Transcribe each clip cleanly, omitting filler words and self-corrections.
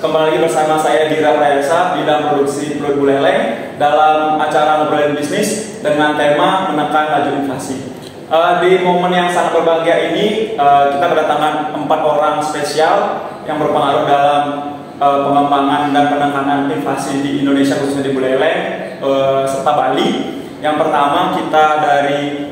kembali lagi bersama saya Dira Prayasa, bidang produksi Perut Buleleng dalam acara Ngobrolin Bisnis dengan tema menekan laju inflasi. Di momen yang sangat berbahagia ini, kita kedatangan 4 orang spesial yang berpengaruh dalam pengembangan dan penekanan inflasi di Indonesia, khususnya di Buleleng serta Bali. Yang pertama kita dari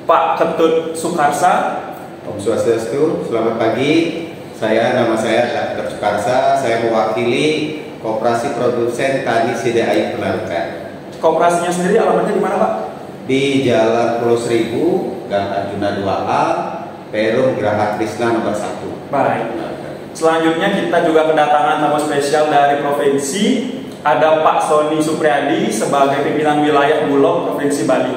Pak Ketut Sukarsa. Om Swastiastu, selamat pagi. Nama saya Ketut Sukarsa. Saya mewakili Koperasi Produsen Tani CDAI Penarukan. Koperasinya sendiri alamatnya di mana, Pak? Di Jalan Pulau Seribu, Gang Arjuna 2A, Perum Geraha Krishna nomor 1. Baik. Selanjutnya kita juga kedatangan tamu spesial dari provinsi. Ada Pak Sony Supriyadi sebagai pimpinan wilayah Bulog Provinsi Bali.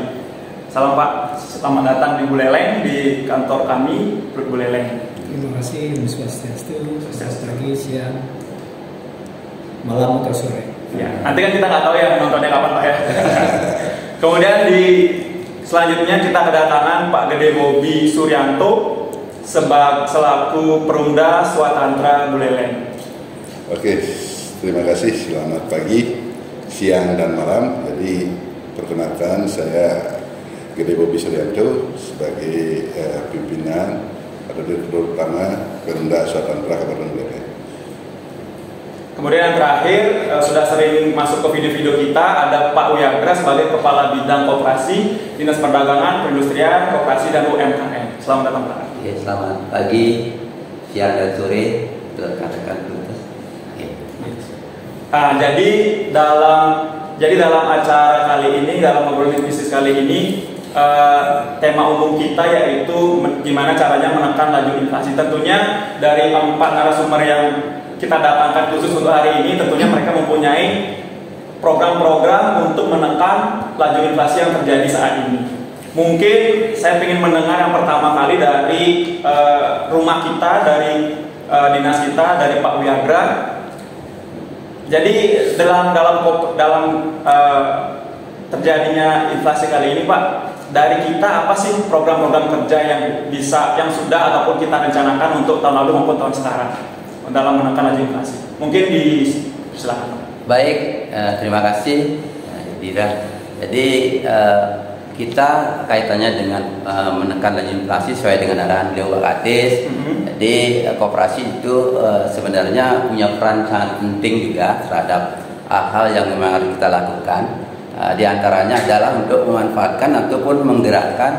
Salam Pak, selamat datang di Buleleng, di kantor kami Perut Buleleng. Terima kasih, Om Swastiastu, selamat pagi, siang, malam atau sore. Ya, nanti kan kita nggak tahu ya nontonnya kapan Pak ya. Kemudian selanjutnya kita kedatangan Pak Gede Bobi Suryanto selaku Perumda Swatantra Buleleng. Oke, terima kasih. Selamat pagi, siang dan malam. Jadi perkenalkan saya Gede Bobi Suryanto sebagai pimpinan atau Direktur Utama Perumda Swatantra Kabupaten Buleleng. Kemudian yang terakhir, sudah sering masuk ke video-video kita, ada Pak Wiyagra sebagai Kepala Bidang Koperasi, Dinas Perdagangan, Perindustrian, Koperasi, dan UMKM. Selamat datang Pak. Ya, selamat pagi, siang dan sore, rekan-rekan penulis. Nah, jadi dalam acara kali ini, dalam Ngobrolin Bisnis kali ini, tema umum kita yaitu gimana caranya menekan laju inflasi. Tentunya dari 4 narasumber yang kita datangkan khusus untuk hari ini, tentunya mereka mempunyai program-program untuk menekan laju inflasi yang terjadi saat ini. Mungkin saya ingin mendengar yang pertama kali dari rumah kita, dari dinas kita, dari Pak Wiyagra. Jadi dalam terjadinya inflasi kali ini, Pak, dari kita apa sih program-program kerja yang sudah ataupun kita rencanakan untuk tahun lalu maupun tahun sekarang dalam menekan laju inflasi? Mungkin silakan. Baik, terima kasih Dira. Jadi kita kaitannya dengan menekan laju inflasi sesuai dengan arahan beliau Pak Kadis. Jadi koperasi itu sebenarnya punya peran sangat penting juga terhadap hal-hal yang memang harus kita lakukan. Di antaranya adalah untuk memanfaatkan ataupun menggerakkan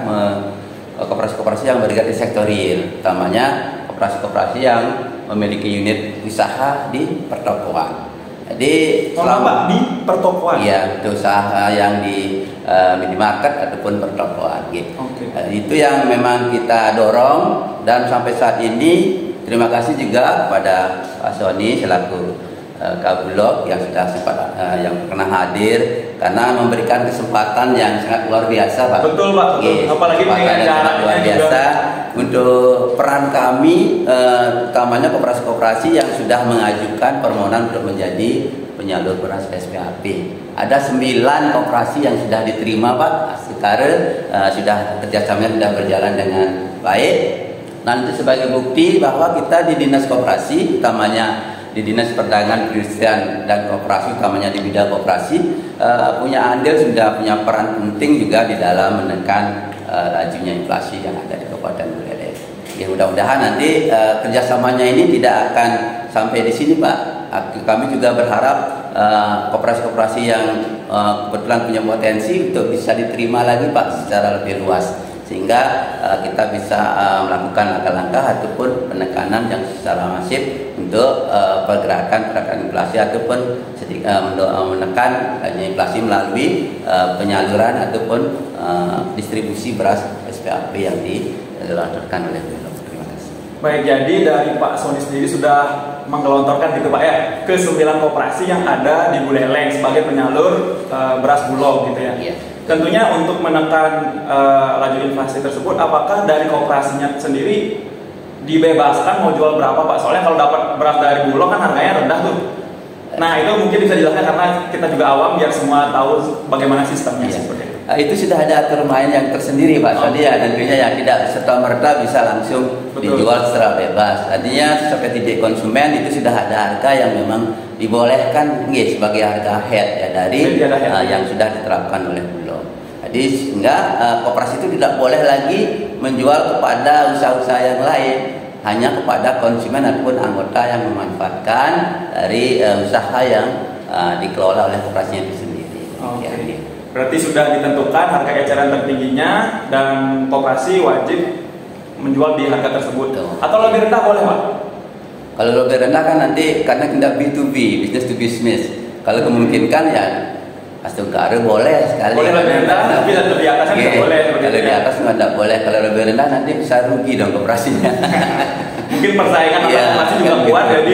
koperasi-koperasi yang bergerak di sektor real, utamanya koperasi-koperasi yang memiliki unit usaha di pertokoan. Jadi selama di pertokoan, iya, usaha yang di minimarket ataupun pertokoan, gitu. Okay. Itu yang memang kita dorong, dan sampai saat ini terima kasih juga kepada Pak Sony selaku Kabulog yang sudah sempat yang pernah hadir, karena memberikan kesempatan yang sangat luar biasa, Pak. Betul, Pak. Betul. Apalagi dengan jaraknya luar biasa juga. Untuk peran kami, utamanya koperasi-koperasi yang sudah mengajukan permohonan untuk menjadi penyalur beras SPAP. Ada 9 koperasi yang sudah diterima, Pak. Sekarang sudah kerjasamanya sudah berjalan dengan baik. Nanti sebagai bukti bahwa kita di Dinas Koperasi, utamanya di Dinas Perdagangan, Perindustrian, dan Koperasi, utamanya di bidang koperasi, punya andil, sudah punya peran penting juga di dalam menekan lajunya inflasi yang ada di Kabupaten Buleleng. Ya, mudah-mudahan nanti kerjasamanya ini tidak akan sampai di sini, Pak. Kami juga berharap koperasi-koperasi yang kebetulan punya potensi untuk bisa diterima lagi, Pak, secara lebih luas, sehingga kita bisa melakukan langkah-langkah ataupun penekanan yang secara masif untuk pergerakan inflasi ataupun menekan inflasi melalui penyaluran ataupun distribusi beras SPAP yang dilontarkan oleh Bulog. Terima kasih. Baik, jadi dari Pak Sony sendiri sudah menggelontorkan gitu Pak ya ke 9 koperasi yang ada di Buleleng sebagai penyalur beras Bulog gitu ya. Iya. Tentunya untuk menekan laju inflasi tersebut, apakah dari koperasinya sendiri dibebaskan mau jual berapa, Pak? Soalnya kalau dapat beras dari Bulog kan harganya rendah tuh. Nah, itu mungkin bisa dijelaskan karena kita juga awam biar semua tahu bagaimana sistemnya seperti itu. itu sudah ada aturan main yang tersendiri Pak Sony ya, tentunya ya tidak serta-merta bisa langsung dijual secara bebas. Artinya sampai titik konsumen itu sudah ada harga yang memang dibolehkan sebagai harga head ya dari yang sudah diterapkan oleh Bulog. Jadi sehingga koperasi itu tidak boleh lagi menjual kepada usaha-usaha yang lain, hanya kepada konsumen ataupun anggota yang memanfaatkan dari usaha yang dikelola oleh koperasinya itu sendiri. Okay. Berarti sudah ditentukan harga eceran tertingginya dan koperasi wajib menjual di harga tersebut. Atau lebih rendah boleh Pak? Kalau lebih rendah kan nanti karena tidak B2B, business to business. Kalau memungkinkan ya Astungkara boleh sekali. Boleh lebih rendah, tapi lebih atas kan tidak boleh. Kalau di atas tidak boleh. Kalau lebih rendah nanti bisa rugi dong koperasinya. Mungkin persaingan masih juga kuat jadi.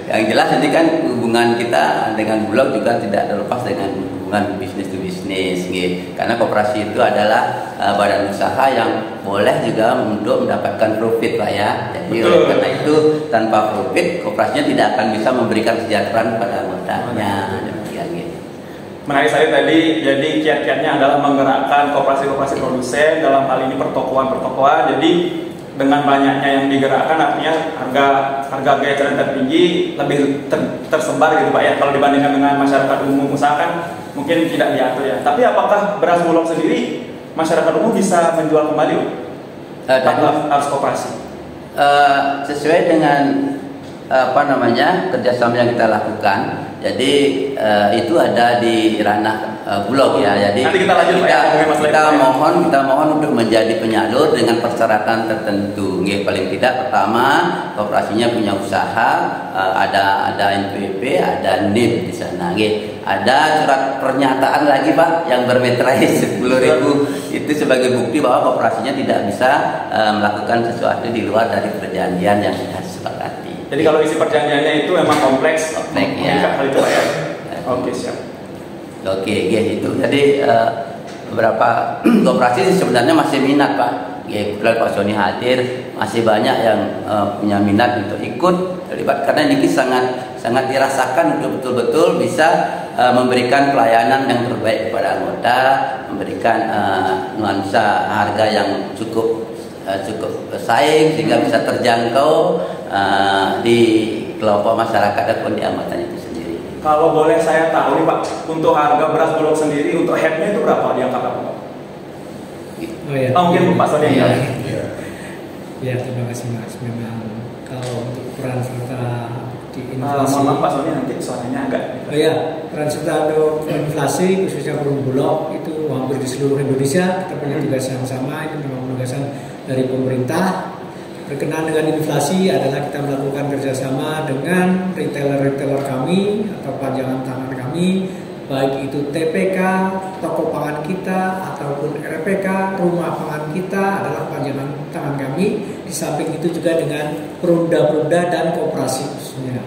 Yang jelas ini kan hubungan kita dengan Bulog juga tidak terlepas dengan hubungan bisnis to bisnis, gitu. Karena koperasi itu adalah badan usaha yang boleh juga untuk mendapatkan profit Pak ya. Jadi oleh karena itu tanpa profit koperasinya tidak akan bisa memberikan kesejahteraan kepada anggotanya. Demikian gitu. Menarik sekali tadi, jadi kiat-kiatnya adalah menggerakkan koperasi-koperasi produsen dalam hal ini pertokoan-pertokoan. Jadi dengan banyaknya yang digerakkan artinya harga eceran tertinggi lebih tersebar gitu Pak ya. Kalau dibandingkan dengan masyarakat umum usaha kan mungkin tidak diatur ya. Tapi apakah beras Bulog sendiri masyarakat umum bisa menjual kembali? Harus koperasi. Sesuai dengan kerjasama yang kita lakukan. Jadi itu ada di ranah Bulog ya. Jadi nanti kita lanjut kita mohon untuk menjadi penyalur dengan persyaratan tertentu. Paling tidak pertama koperasinya punya usaha, ada NPWP, ada NIM di sana. Ada surat pernyataan lagi Pak yang bermeterai 10.000 itu sebagai bukti bahwa koperasinya tidak bisa melakukan sesuatu di luar dari perjanjian yang sudah disepakati. Jadi kalau isi perjanjiannya itu memang kompleks ya. Hal itu Pak ya. Oke, siap. Oke, gitu. Jadi beberapa koperasi sebenarnya masih minat Pak. Kebetulan Pak Sony hadir, masih banyak yang punya minat untuk ikut terlibat karena ini sangat dirasakan untuk betul-betul bisa memberikan pelayanan yang terbaik kepada anggota, memberikan nuansa harga yang cukup bersaing sehingga bisa terjangkau di kelompok masyarakat ataupun di anggotanya itu sendiri. Kalau boleh saya tahu nih Pak, untuk harga beras Bulog sendiri untuk headnya itu berapa di angka berapa Pak? Oh ya. Mungkin Pak Sony ya. Ya, terima kasih Mas. Memang kalau untuk peran serta di inflasi. Mohon maaf Pak Sony nanti suaranya agak. Oh ya, peran serta untuk inflasi khususnya Bulog itu hampir di seluruh Indonesia kita punya tugas yang sama. Itu memang penugasan dari pemerintah. Berkenaan dengan inflasi adalah kita melakukan kerjasama dengan retailer-retailer kami atau panjangan tangan kami, baik itu TPK, toko pangan kita ataupun RPK, rumah pangan kita adalah panjangan tangan kami. Di samping itu juga dengan perumda-perumda dan koperasi khususnya.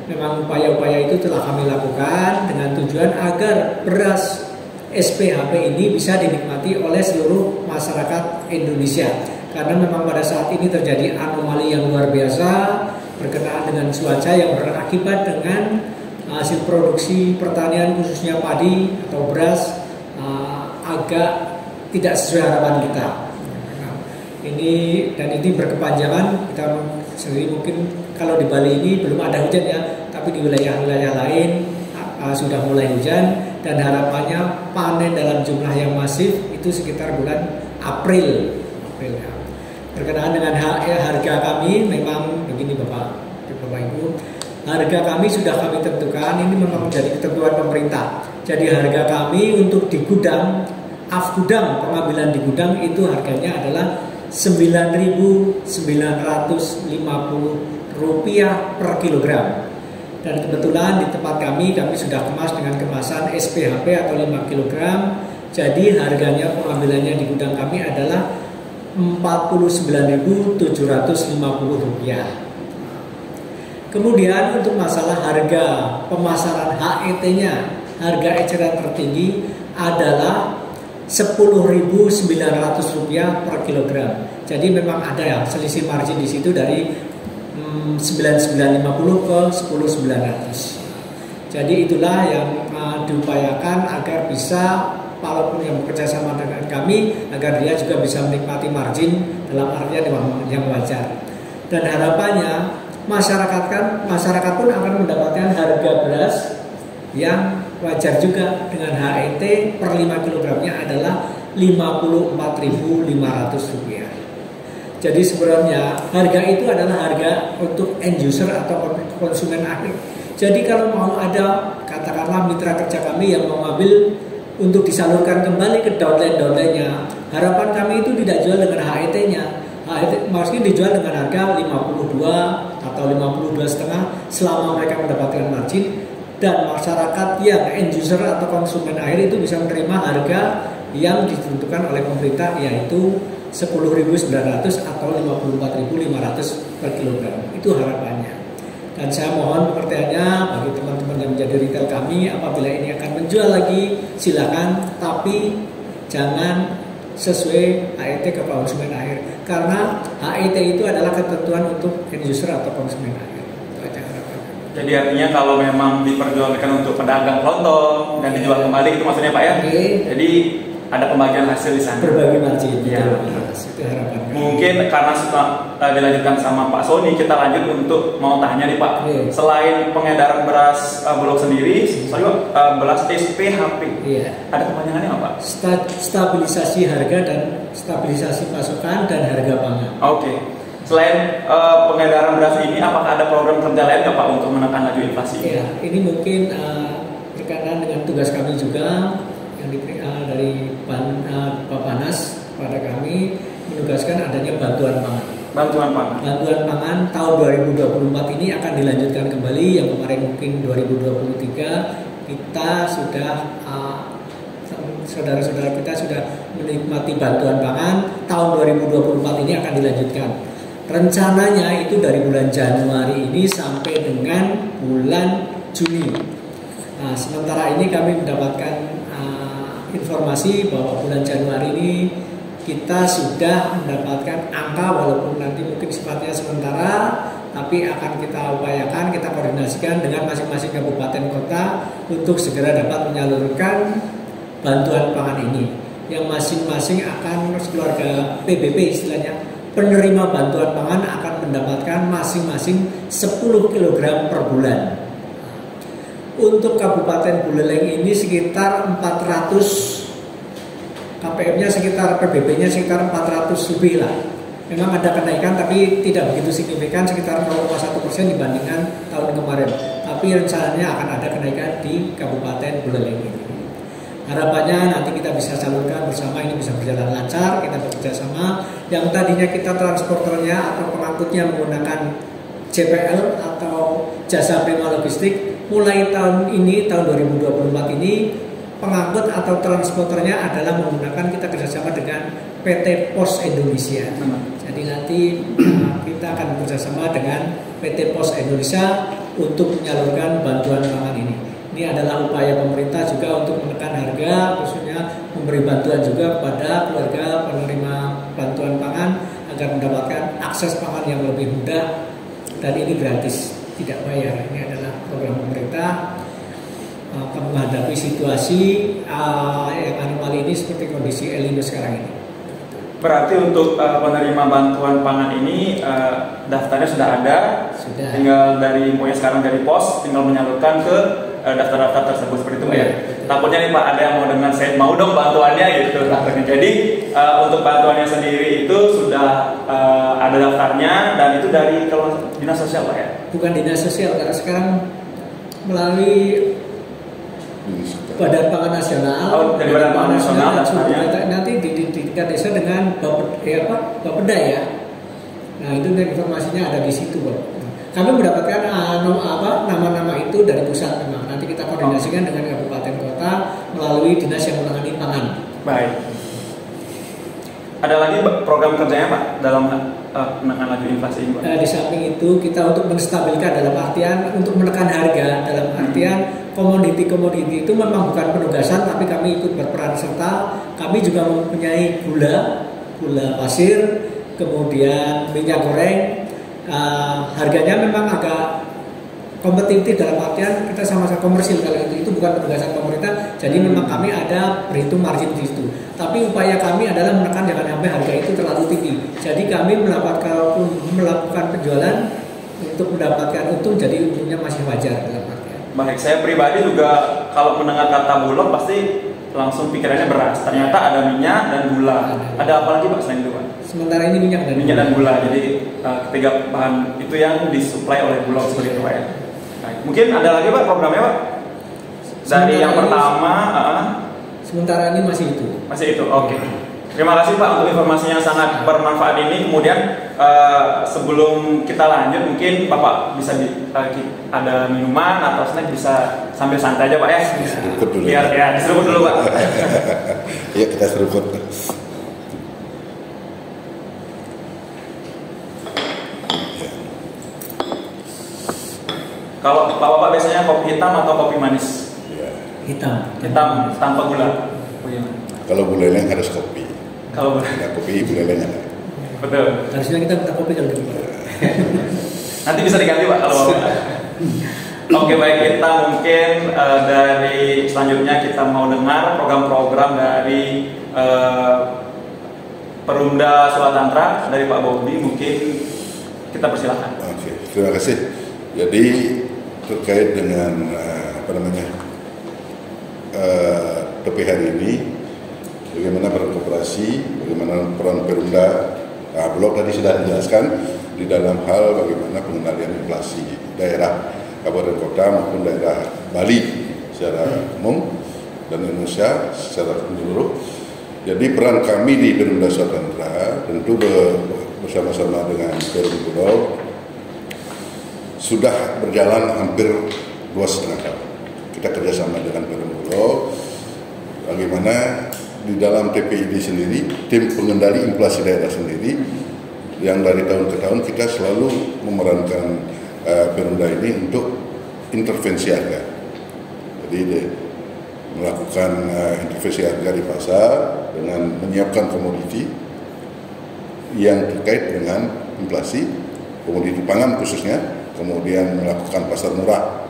Memang upaya-upaya itu telah kami lakukan dengan tujuan agar beras SPHP ini bisa dinikmati oleh seluruh masyarakat Indonesia. Karena memang pada saat ini terjadi anomali yang luar biasa berkenaan dengan cuaca yang berakibat dengan hasil produksi pertanian khususnya padi atau beras agak tidak sesuai harapan kita. Ini berkepanjangan. Kita sendiri mungkin kalau di Bali ini belum ada hujan ya, tapi di wilayah-wilayah lain sudah mulai hujan dan harapannya panen dalam jumlah yang masif itu sekitar bulan April ya. Berkenaan dengan harga kami memang begini Bapak Ibu, harga kami sudah kami tentukan, ini memang menjadi ketentuan pemerintah. Jadi harga kami untuk di gudang, afgudang, pengambilan di gudang itu harganya adalah Rp9.950 per kilogram. Dan kebetulan di tempat kami sudah kemas dengan kemasan SPHP atau 5 kg. Jadi harganya pengambilannya di gudang kami adalah Rp49.750. Kemudian untuk masalah harga pemasaran HET-nya, harga eceran tertinggi adalah Rp10.900 per kilogram. Jadi memang ada ya selisih margin di situ dari 9.950 ke 10.900. Jadi itulah yang diupayakan agar bisa walaupun yang bekerja sama dengan kami, agar dia juga bisa menikmati margin dalam artian yang wajar. Dan harapannya masyarakat pun akan mendapatkan harga beras yang wajar juga, dengan HET per 5 kilogramnya adalah Rp54.500. Jadi sebenarnya harga itu adalah harga untuk end user atau konsumen akhir. Jadi kalau mau ada, katakanlah mitra kerja kami yang mau ambil untuk disalurkan kembali ke downline-nya, harapan kami itu tidak jual dengan HET-nya. HET maksudnya dijual dengan harga 52 atau 52,5 selama mereka mendapatkan margin, dan masyarakat yang end user atau konsumen akhir itu bisa menerima harga yang ditentukan oleh pemerintah, yaitu 10.900 atau 54.500 per kilogram. Itu harapannya. Dan saya mohon pengertiannya bagi teman-teman yang menjadi retail kami, apabila ini akan menjual lagi silakan, tapi jangan sesuai HET ke konsumen akhir, karena HET itu adalah ketentuan untuk end user atau konsumen akhir. Itu aja harapannya. Jadi artinya kalau memang diperjualkan untuk pedagang kelontong dan dijual kembali, itu maksudnya Pak ya? Jadi ada pembagian hasil di sana. Berbagi margin. Ya. Itu harapannya. Mungkin karena sudah dilanjutkan sama Pak Sony, kita lanjut untuk mau tanya nih Pak. Selain pengedaran beras Bulog sendiri, beras SPHP. Ada kepanjangannya apa Pak? Stabilisasi harga dan stabilisasi pasokan dan harga pangan. Oke. Selain pengedaran beras ini, apakah ada program kerja lain nggak Pak untuk menekan laju inflasi? Ya, ini mungkin berkaitan dengan tugas kami juga yang dari Bapanas pada kami menugaskan adanya bantuan pangan. Bantuan pangan tahun 2024 ini akan dilanjutkan kembali. Yang kemarin mungkin 2023 kita sudah saudara-saudara kita sudah menikmati bantuan pangan. Tahun 2024 ini akan dilanjutkan. Rencananya itu dari bulan Januari ini sampai dengan bulan Juni. Nah, sementara ini kami mendapatkan informasi bahwa bulan Januari ini kita sudah mendapatkan angka, walaupun nanti mungkin sifatnya sementara, tapi akan kita upayakan, kita koordinasikan dengan masing-masing kabupaten kota untuk segera dapat menyalurkan bantuan pangan ini, yang masing-masing akan keluarga PBP istilahnya, penerima bantuan pangan akan mendapatkan masing-masing 10 kg per bulan. Untuk Kabupaten Buleleng ini sekitar 400, KPM-nya sekitar, PBB-nya sekitar 400 lebih lah. Memang ada kenaikan tapi tidak begitu signifikan, sekitar 0,1% dibandingkan tahun kemarin. Tapi rencananya akan ada kenaikan di Kabupaten Buleleng ini. Harapannya nanti kita bisa salurkan bersama, ini bisa berjalan lancar, kita bekerja sama. Yang tadinya kita transporternya atau pengangkutnya menggunakan JPL atau jasa prima logistik, mulai tahun ini, tahun 2024 ini, pengangkut atau transporternya adalah menggunakan, kita kerjasama dengan PT Pos Indonesia. Jadi nanti kita akan bekerjasama dengan PT Pos Indonesia untuk menyalurkan bantuan pangan ini. Ini adalah upaya pemerintah juga untuk menekan harga, khususnya memberi bantuan juga kepada keluarga penerima bantuan pangan agar mendapatkan akses pangan yang lebih mudah, dan ini gratis, tidak bayar. Ini adalah program pemerintah menghadapi situasi yang anomali ini seperti kondisi El Nino sekarang ini. Berarti untuk penerima bantuan pangan ini daftarnya sudah ada, tinggal dari infonya sekarang dari pos, tinggal menyalurkan ke daftar-daftar tersebut seperti itu ya. Takutnya nih Pak, ada yang mau dengan saya mau dong bantuannya gitu. Jadi untuk bantuannya sendiri itu sudah ada daftarnya, dan itu dari kalau dinas sosial Pak ya? Bukan dinas sosial, karena sekarang melalui Badan Pangan Nasional. Oh, dari Badan Pangan Nasional nanti di tingkat desa dengan Bapeda ya. Nah, itu informasinya ada di situ, Pak. Kami mendapatkan nama-nama itu dari pusat memang. Nanti kita koordinasikan dengan kabupaten kota melalui dinas yang menangani pangan. Baik. Ada lagi program kerjanya Pak dalam menekan laju inflasi ini Pak? Di samping itu kita untuk menstabilkan, dalam artian untuk menekan harga, dalam artian komoditi-komoditi itu memang bukan penugasan, tapi kami ikut berperan serta. Kami juga mempunyai gula pasir, kemudian minyak goreng. Harganya memang agak kompetitif dalam artian kita sama-sama komersil kalau itu bukan penugasan pemerintah. Jadi memang kami ada berhitung margin di situ. Tapi upaya kami adalah menekan jangan sampai harga itu terlalu tinggi. Jadi kami melakukan penjualan untuk mendapatkan untung, jadi untungnya masih wajar dalam artian. Baik, saya pribadi juga kalau mendengar kata bulog pasti langsung pikirannya beras. Ternyata ada minyak dan gula. Ada apa lagi Pak selain itu Pak? Sementara ini minyak dan gula. Jadi ketiga bahan itu yang disuplai oleh bulog seperti itu Pak ya. Baik. Mungkin ada lagi Pak programnya Pak? Dari yang pertama. Sementara ini masih itu. Masih itu, oke. Terima kasih Pak untuk informasinya yang sangat bermanfaat ini. Kemudian sebelum kita lanjut, mungkin Bapak bisa ada minuman atau snack bisa sambil santai aja Pak ya. Seruput dulu. Biar ya diseruput dulu Pak. Ya kita seruput. Kalau Bapak biasanya kopi hitam atau kopi manis? Ya. Hitam Tanpa gula. Kalau buleleng harus kopi. Kalau boleh. Ada kopi buleleng ada. Betul. Harusnya kita minta kopi kalau gitu. Nanti bisa diganti Pak kalau Bapak. Oke baik, kita mungkin dari selanjutnya kita mau dengar program-program dari Perumda Swatantra dari Pak Bobi. Mungkin kita persilahkan. Oke, terima kasih. Jadi terkait dengan topik hari ini, bagaimana peran koperasi, bagaimana peran Perumda. Blog tadi sudah dijelaskan di dalam hal bagaimana pengendalian inflasi daerah kabupaten kota maupun daerah Bali secara umum dan Indonesia secara menyeluruh. Jadi peran kami di Perumda Swatantra tentu bersama-sama dengan Perum Bulog sudah berjalan hampir 2,5 tahun. Kita kerjasama dengan Perum Bulog bagaimana di dalam TPID sendiri, tim pengendali inflasi daerah sendiri, yang dari tahun ke tahun kita selalu memerankan Perumda ini untuk intervensi harga. Jadi melakukan intervensi harga di pasar dengan menyiapkan komoditi yang terkait dengan inflasi, komoditi pangan khususnya, kemudian melakukan pasar murah,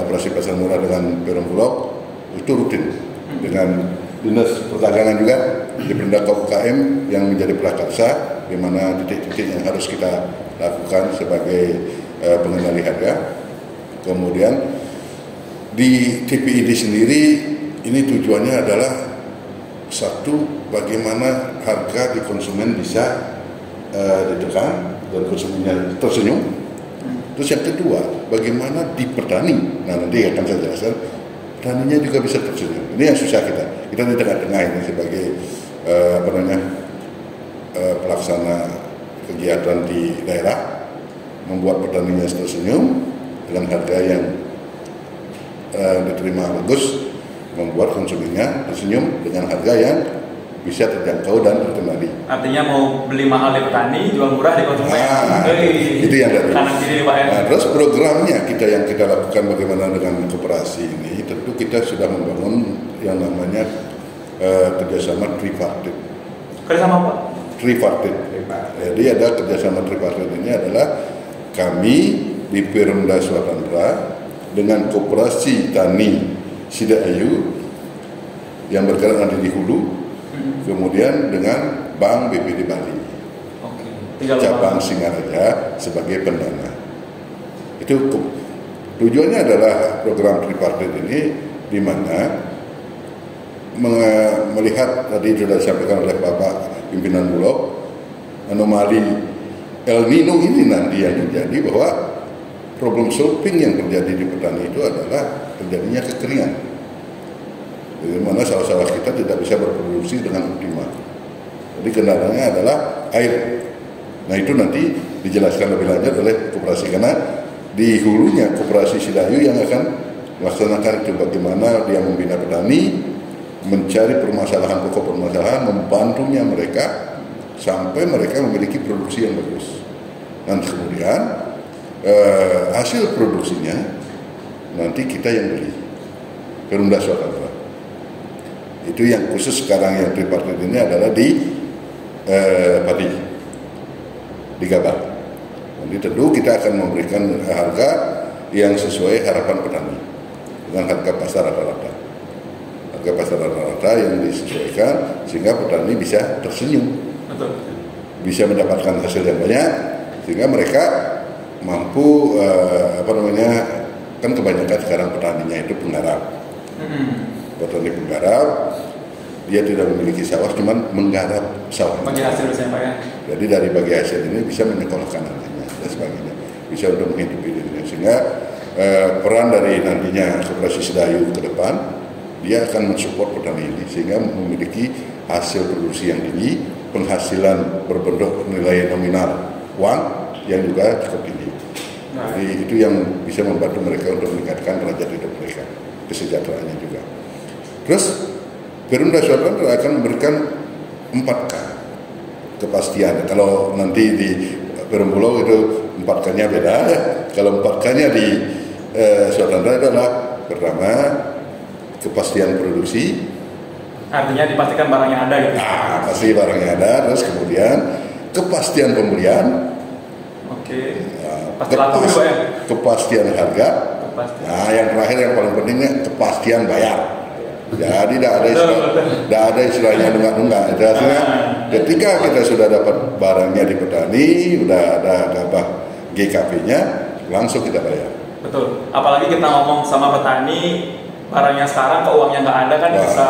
operasi pasar murah dengan Perum Bulog itu rutin dengan Dinas Perdagangan juga di Perumda UKM yang menjadi prakarsa, di mana titik-titik yang harus kita lakukan sebagai pengendali harga. Kemudian di TPID sendiri ini tujuannya adalah satu, bagaimana harga di konsumen bisa ditekan dan konsumennya tersenyum. Terus yang kedua, bagaimana di petani, nah nanti akan saya jelaskan, petaninya juga bisa tersenyum. Ini yang susah kita di tengah-tengah ini sebagai pelaksana kegiatan di daerah, membuat petaninya tersenyum dengan harga yang diterima bagus, membuat konsumennya tersenyum dengan harga yang bisa terjangkau dan terkendali. Artinya mau beli mahal di petani, jual murah di konsumen. Itu yang tadi. Kanan kiri Pak ya. Nah, terus programnya yang kita lakukan bagaimana dengan koperasi ini, tentu kita sudah membangun yang namanya kerjasama tripartit. Kerjasama apa? Tripartit. Jadi ada kerjasama tripartit ini adalah kami di Perumda Swatantra dengan Koperasi Tani Sidayu yang bergerak nanti di hulu, kemudian dengan Bank BPD Bali, cabang Singaraja sebagai pendana. Itu tujuannya adalah program tripartit ini di mana melihat tadi sudah disampaikan oleh Bapak pimpinan Bulog, anomali El Nino ini nanti yang terjadi, bahwa problem solving yang terjadi di petani itu adalah terjadinya kekeringan, di mana sawah-sawah kita tidak bisa berproduksi dengan optimal. Jadi kendalanya adalah air. Nah itu nanti dijelaskan lebih lanjut oleh koperasi, karena di hulunya Koperasi Sidayu yang akan melaksanakan itu, bagaimana dia membina petani, mencari permasalahan, pokok permasalahan, membantunya mereka sampai mereka memiliki produksi yang bagus. Dan kemudian hasil produksinya nanti kita yang beli, Perumda Swatantra. Itu yang khusus sekarang yang tripartit ini adalah di padi, di gabah. Jadi tentu kita akan memberikan harga yang sesuai harapan petani dengan harga pasar rata-rata. Harga pasar rata-rata yang disesuaikan sehingga petani bisa tersenyum, bisa mendapatkan hasil yang banyak, sehingga mereka mampu kan kebanyakan sekarang petaninya itu penggarap. Petani penggarap, dia tidak memiliki sawah, cuman menggarap sawah. Bagi hasil saya Pak ya. Jadi dari bagi hasil ini bisa menyekolahkan anaknya dan sebagainya, bisa untuk menghidupi dirinya. Sehingga peran dari nantinya Koperasi Sedayu ke depan, dia akan mensupport petani ini sehingga memiliki hasil produksi yang tinggi, penghasilan berbentuk nilai nominal uang yang juga cukup tinggi. Jadi itu yang bisa membantu mereka untuk meningkatkan derajat hidup mereka, kesejahteraannya juga. Terus Perumda Swadharata akan memberikan 4K kepastian. Kalau nanti di Perumbulok itu 4K-nya beda ya. Kalau 4K-nya di Swadharata adalah pertama kepastian produksi. Artinya dipastikan barangnya ada gitu. Pasti barangnya ada. Terus kemudian kepastian pembelian. Oke. Pasti laku juga ya. Kepastian harga. Nah, yang terakhir yang paling pentingnya kepastian bayar. Jadi tidak ada istilahnya nunggak-nunggak. Artinya ketika kita sudah dapat barangnya di petani, sudah ada gabah GKP-nya, langsung kita bayar. Betul. Apalagi kita ngomong sama petani, barangnya sekarang ke uangnya nggak ada kan bisa.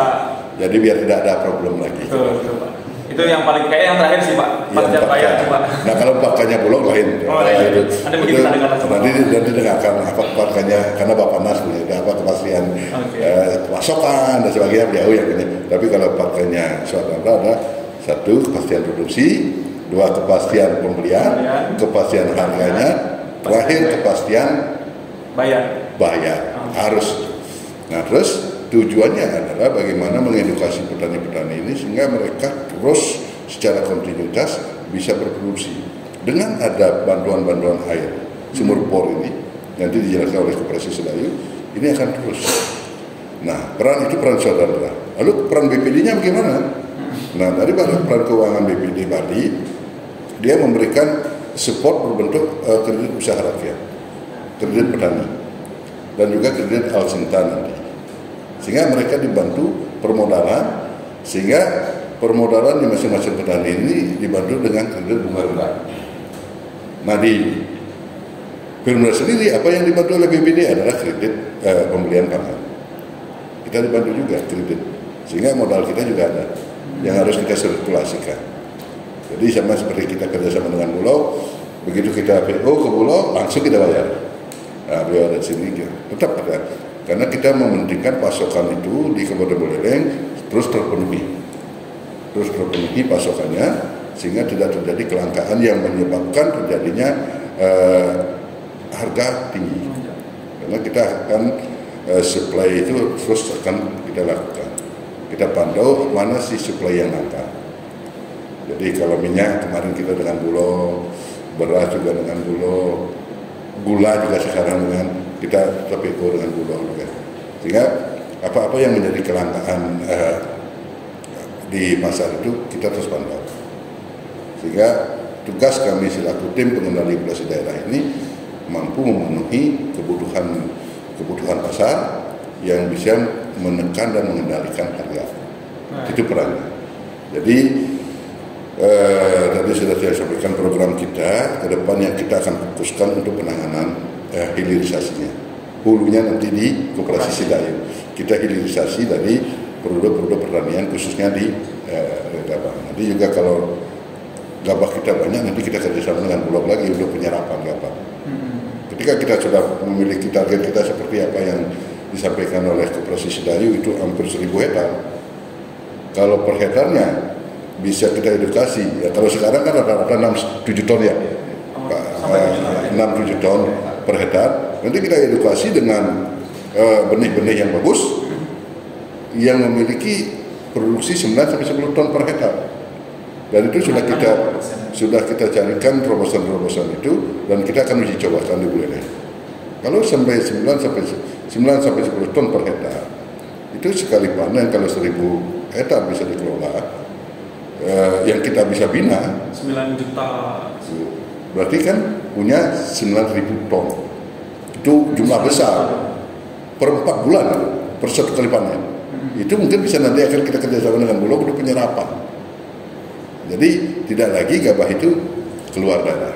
Jadi biar tidak ada problem lagi. Betul Pak. Itu yang paling kayak yang terakhir sih Pak. Pastian bayar Pak. Nah kalau pakannya bulog lain. Ada begitu kita dengar langsung. Nanti dengarkan apa pakannya karena Bapak Nas punya apa kepastian pasokan dan sebagainya jauh yang punya. Tapi kalau pakannya Swadharata ada satu kepastian produksi, dua kepastian pembelian, kepastian harganya, terakhir kepastian bayar harus. Nah terus tujuannya adalah bagaimana mengedukasi petani-petani ini sehingga mereka terus secara kontinuitas bisa berproduksi. Dengan ada bantuan-bantuan air sumur bor ini nanti dijelaskan oleh Koperasi Sedayu, ini akan terus. Nah peran Swadharata. Lalu peran BPD-nya bagaimana? Nah dari peran keuangan BPD Bali, dia memberikan support berbentuk kredit usaha rakyat, kredit petani, dan juga kredit Alsinta nanti. Sehingga mereka dibantu permodalan, sehingga permodalan di masing-masing petani ini dibantu dengan kredit bunga rendah. Nah di Perumda sendiri apa yang dibantu oleh BPD adalah kredit pembelian pangan. Kita dibantu juga kredit, sehingga modal kita juga ada yang harus kita sirkulasikan. Jadi sama seperti kita kerjasama dengan Bulog, begitu kita PO ke Bulog langsung kita bayar. Nah beliau ada sini tetap ada. Karena kita mementingkan pasokan itu di Kabupaten Buleleng terus terpenuhi pasokannya sehingga tidak terjadi kelangkaan yang menyebabkan terjadinya harga tinggi. Karena kita akan supply itu terus akan kita lakukan. Kita pantau mana sih supply yang langka. Jadi kalau minyak kemarin kita dengan Bulog, beras juga dengan Bulog, gula juga sekarang dengan kita terpikir dengan Bulog juga. Sehingga apa-apa yang menjadi kelangkaan di pasar itu kita terus pantau. Sehingga tugas kami selaku tim pengendali inflasi daerah ini mampu memenuhi kebutuhan pasar yang bisa menekan dan mengendalikan harga. Itu perannya. Jadi tadi sudah saya sampaikan program kita ke depan yang kita akan fokuskan untuk penanganan hilirisasinya. Hulunya nanti di Koperasi Sedayu. Kita hilirisasi dari produk-produk pertanian khususnya di gabah. Nanti juga kalau gabah kita banyak, nanti kita kerjasama dengan Bulog lagi untuk penyerapan gabah. Ketika kita sudah memiliki target kita seperti apa yang disampaikan oleh Koperasi Sedayu itu hampir 1.000 hektar. Kalau per hektarnya bisa kita edukasi. Ya, kalau sekarang kan rata-rata 6-7 ton ya. 6-7 ton per hektar. Nanti kita edukasi dengan benih-benih yang bagus yang memiliki produksi 9-10 ton per hektar. Dan itu sudah kita carikan terobosan-terobosan itu dan kita akan uji cobakan di Buleleng. Kalau sampai 9-10 ton per hektar, itu sekali panen kalau 1.000 hektar bisa dikelola, yang kita bisa bina 9 juta. Berarti kan punya 9.000 ton itu jumlah besar per 4 bulan per satu kali panen. Itu mungkin bisa nanti akan kita kerjasama dengan Bulog untuk penyerapan. Jadi tidak lagi gabah itu keluar daerah.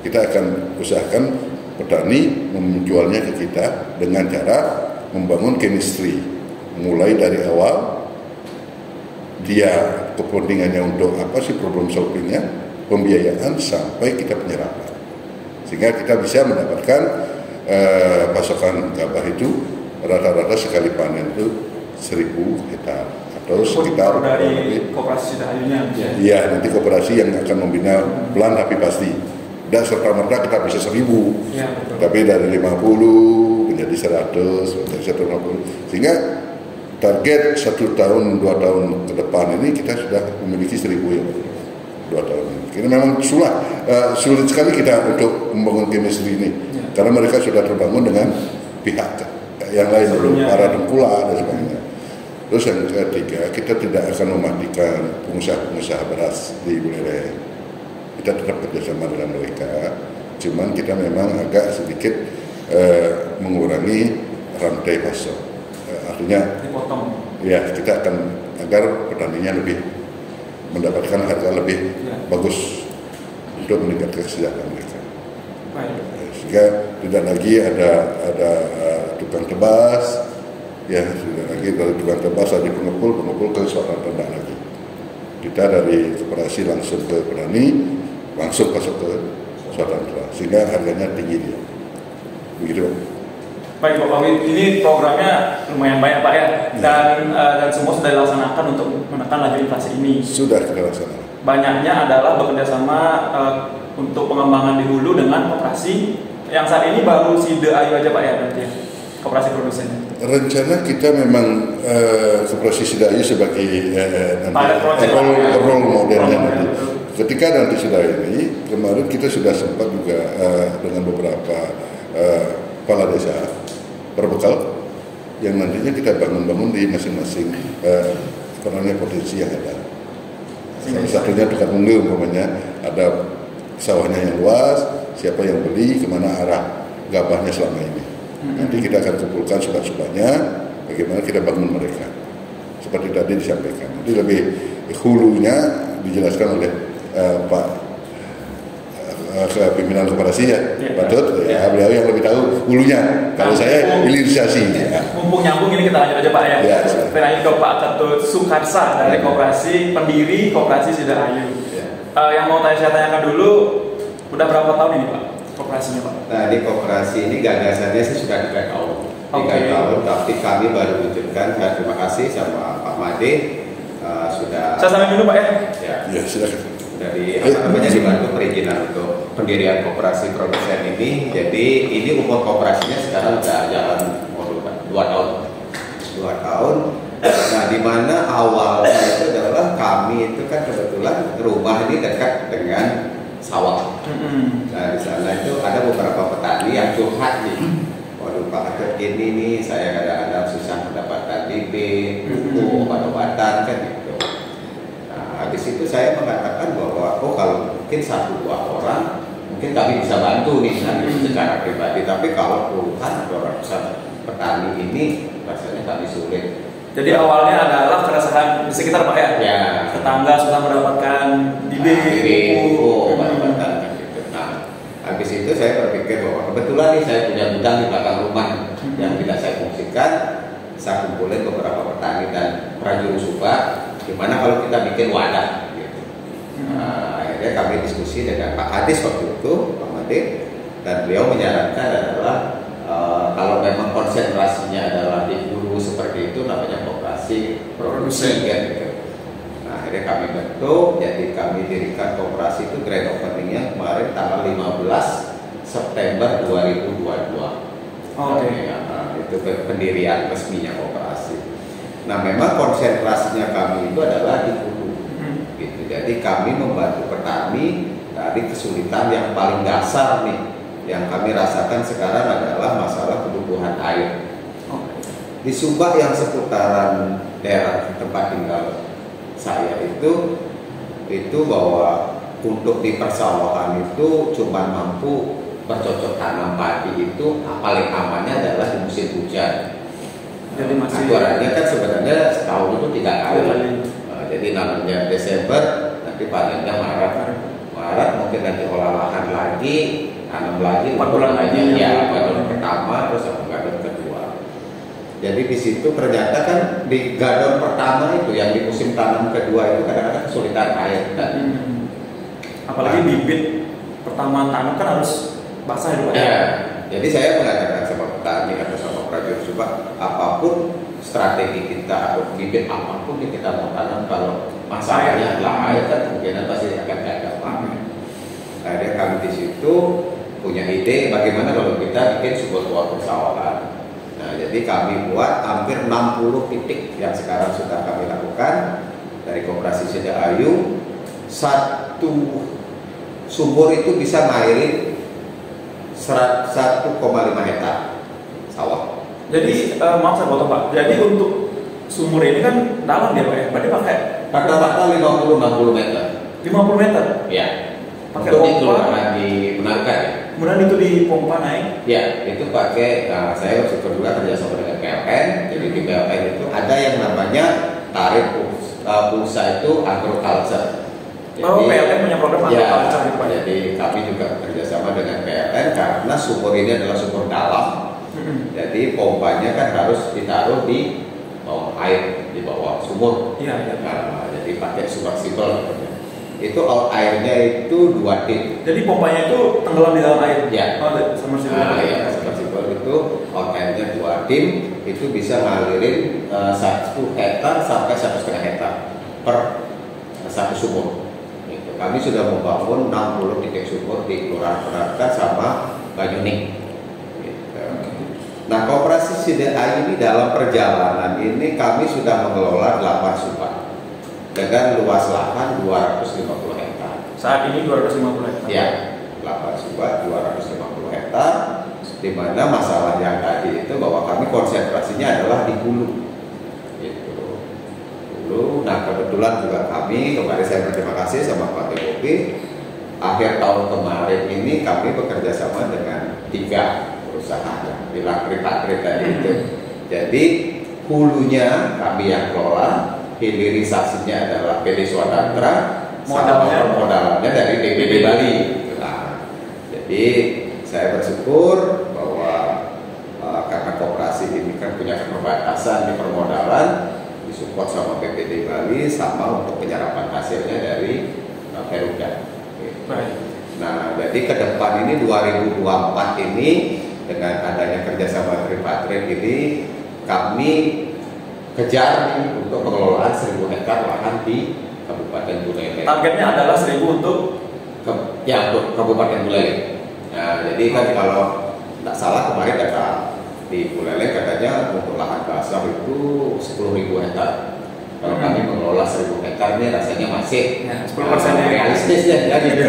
Kita akan usahakan petani menjualnya ke kita dengan cara membangun chemistry, mulai dari awal dia kepentingannya untuk apa sih problem solvingnya, pembiayaan sampai kita penyerapan, sehingga kita bisa mendapatkan pasokan gabah itu rata-rata sekali panen itu 1.000 hektar atau sekitar dari koperasi Sidahayunya. Iya, nanti koperasi yang akan membina pelan tapi pasti. Dan serta-merta kita bisa 1.000, ya, betul. Tapi dari 50 menjadi 100, menjadi 150, sehingga target 1 tahun, 2 tahun ke depan ini kita sudah memiliki 1.000 ya, 2 tahun ini. Ini memang sulit sekali kita untuk membangun chemistry ini, ya. Karena mereka sudah terbangun dengan pihak yang lain dulu, para tengkulak dan sebagainya. Terus yang ketiga, kita tidak akan mematikan pengusaha-pengusaha beras di Buleleng. Kita tetap kerjasama dengan mereka, cuman kita memang agak sedikit mengurangi rantai pasok. Artinya dipotong. Ya, kita akan agar petaninya lebih mendapatkan harga lebih bagus untuk meningkatkan kesejahteraan mereka. Sehingga tidak lagi ada tukang tebas, ya tidak lagi dari tukang tebas ada pengepul ke suatu rendah lagi. Kita dari koperasi langsung ke petani, langsung masuk ke Swadandra, sehingga harganya tinggi dia. Begitu. Baik Pak Wahid, ini programnya lumayan banyak Pak ya, dan semua sudah dilaksanakan untuk menekan laju inflasi ini. Sudah kita laksanakan. Banyaknya adalah bekerjasama untuk pengembangan di hulu dengan koperasi yang saat ini baru Sidahyu aja Pak ya, berarti ya, koperasi produsen. Rencana kita memang koperasi Sidahyu sebagai role modelnya nanti. Ketika nanti sudah ini, kemarin kita sudah sempat juga dengan beberapa kepala desa berbekal yang nantinya kita bangun di masing-masing potensi yang ada. Salah satunya tukang unggul, umpamanya ada sawahnya yang luas, siapa yang beli, kemana arah gabahnya selama ini. Nanti kita akan kumpulkan surat-suratnya, bagaimana kita bangun mereka. Seperti tadi disampaikan. Nanti lebih hulunya dijelaskan oleh Pak pimpinan koperasi ya, Pak Tut, ya beliau yang lebih tahu hulunya. Kalau saya hilirisasi. Mumpung nyambung ini kita lanjut aja Pak ya. Terakhir ke Pak Ketut Sukarsa dari koperasi pendiri koperasi Sidahyu. Yang mau saya tanyakan dulu, udah berapa tahun ini Pak koperasinya Pak? Nah di koperasi ini gagasannya sih sudah 3 tahun. 3 tahun, tapi kami baru wujudkan. Saya terima kasih sama Pak Made sudah. Saya sampai dulu Pak ya. Ya silakan. Dari dibantu perizinan untuk pendirian koperasi produsen ini. Jadi ini umur koperasinya sekarang sudah jalan 2 tahun. 2 tahun. Nah di mana awalnya itu adalah kami itu kan kebetulan rumah ini dekat dengan sawah. Nah di sana itu ada beberapa petani yang curhat nih. Waduh Pak Ketut ini nih saya kadang-kadang susah mendapatkan bibit, pupuk, obat-obatan kan gitu. Habis itu saya mengatakan bahwa kalau mungkin 1-2 orang mungkin kami bisa bantu nih secara pribadi, tapi kalau puluhan atau ratusan petani ini rasanya kami sulit. Jadi awalnya adalah keresahan di sekitar Pak ya, tetangga susah mendapatkan bibit, pupuk, obat-obatan gitu. Nah habis itu saya berpikir bahwa kebetulan nih saya punya gudang di belakang rumah yang tidak saya fungsikan. Saya kumpulin beberapa petani dan prajurus subak. Gimana kalau kita bikin wadah gitu. Akhirnya kami diskusi dengan Pak Hadis waktu itu, Pak Made, dan beliau menyarankan adalah kalau memang konsentrasinya adalah di hulu seperti itu, namanya koperasi produksi kan gitu. Nah akhirnya kami bentuk, jadi kami dirikan koperasi itu grand openingnya kemarin tanggal 15 September 2022. Itu pendirian resminya koperasi. Nah memang konsentrasinya kami itu adalah di hulu, gitu. Jadi kami membantu petani dari kesulitan yang paling dasar nih, yang kami rasakan sekarang adalah masalah kebutuhan air. Di Subak yang seputaran daerah tempat tinggal saya itu bahwa untuk di persawahan itu cuma mampu bercocok tanam padi itu paling amannya adalah di musim hujan. Jadi masih aturannya kan sebenarnya setahun itu 3 kali. Iya. Jadi namanya Desember, nanti panennya Maret mungkin nanti olah lahan lagi, tanam lagi, 4 bulan lagi ya, gadon pertama terus sama gadon kedua. Jadi di situ ternyata kan di gadon pertama itu yang di musim tanam kedua itu kadang-kadang kesulitan air kan. Apalagi bibit pertama tanam kan harus basah dulu ya. Jadi saya mengatakan sama petani atau sama prajurit subak, apapun strategi kita atau bibit apapun yang kita mau tanam, kalau masalahnya adalah air kan kemungkinan pasti akan gagal panen. Akhirnya kami di situ punya ide bagaimana kalau kita bikin sebuah persawahan. Nah, jadi kami buat hampir 60 titik yang sekarang sudah kami lakukan dari Koperasi Sida Ayu. Satu sumur itu bisa ngairin 1,5 hektar sawah. Jadi maaf saya potong Pak. Jadi untuk sumur ini kan dalam ya Pak ya. Berarti pakai rata-rata 50-60 meter. 50 meter. Ya. Pakai Untuk pompa. dibenarkan ya. Kemudian itu dipompa naik. Ya, itu pakai. Saya bersyukur juga kerjasama dengan PLN. Jadi di PLN itu ada yang namanya tarif pulsa itu agriculture. PLN punya program agriculture gitu Pak. Jadi kami juga kerjasama dengan PLN karena sumur ini adalah sumur dalam. Jadi pompanya kan harus ditaruh di bawah air, di bawah sumur. Iya. Nah, jadi pakai submersible. Itu out airnya itu 2 tim. Jadi pompanya itu tenggelam di dalam air. Ya. Submersible. Ya, submersible itu out airnya 2 tim, itu bisa ngalirin 1 hektar sampai 1,5 hektar per satu sumur. Kami sudah membangun 60 titik sumur di Kelurahan Penarkan sama Banyuning. Nah, Koperasi Sida Ayu ini dalam perjalanan ini kami sudah mengelola 8 subak dengan luas lahan 250 hektar. Saat ini 250 hektar. Ya, 8 subak 250 hektar. Di mana masalah yang tadi itu bahwa kami konsentrasinya adalah di hulu. Nah, kebetulan juga kami, kemarin saya berterima kasih sama Pak DOP, akhir tahun kemarin ini kami bekerja sama dengan 3 perusahaan bilang tripartit tadi itu. Jadi hulunya kami yang kelola, hilirisasinya adalah PD Swadatra, modalnya dari BPD Bali. Nah, jadi saya bersyukur bahwa karena koperasi ini kan punya keterbatasan di permodalan, disupport sama BPD Bali sama untuk penyerapan hasilnya dari Perumda. Nah, jadi ke depan ini 2024 ini dengan adanya kerjasama tripartit ini kami kejar nih untuk pengelolaan 1.000 hektar lahan di Kabupaten Buleleng. Targetnya adalah 1.000 untuk Kabupaten Buleleng. Nah, jadi kan kalau tidak salah kemarin data di Buleleng katanya untuk lahan basah itu 10.000 hektar. Kalau kami mengelola 1.000 hektar ini rasanya masih 10% realistis ya gitu.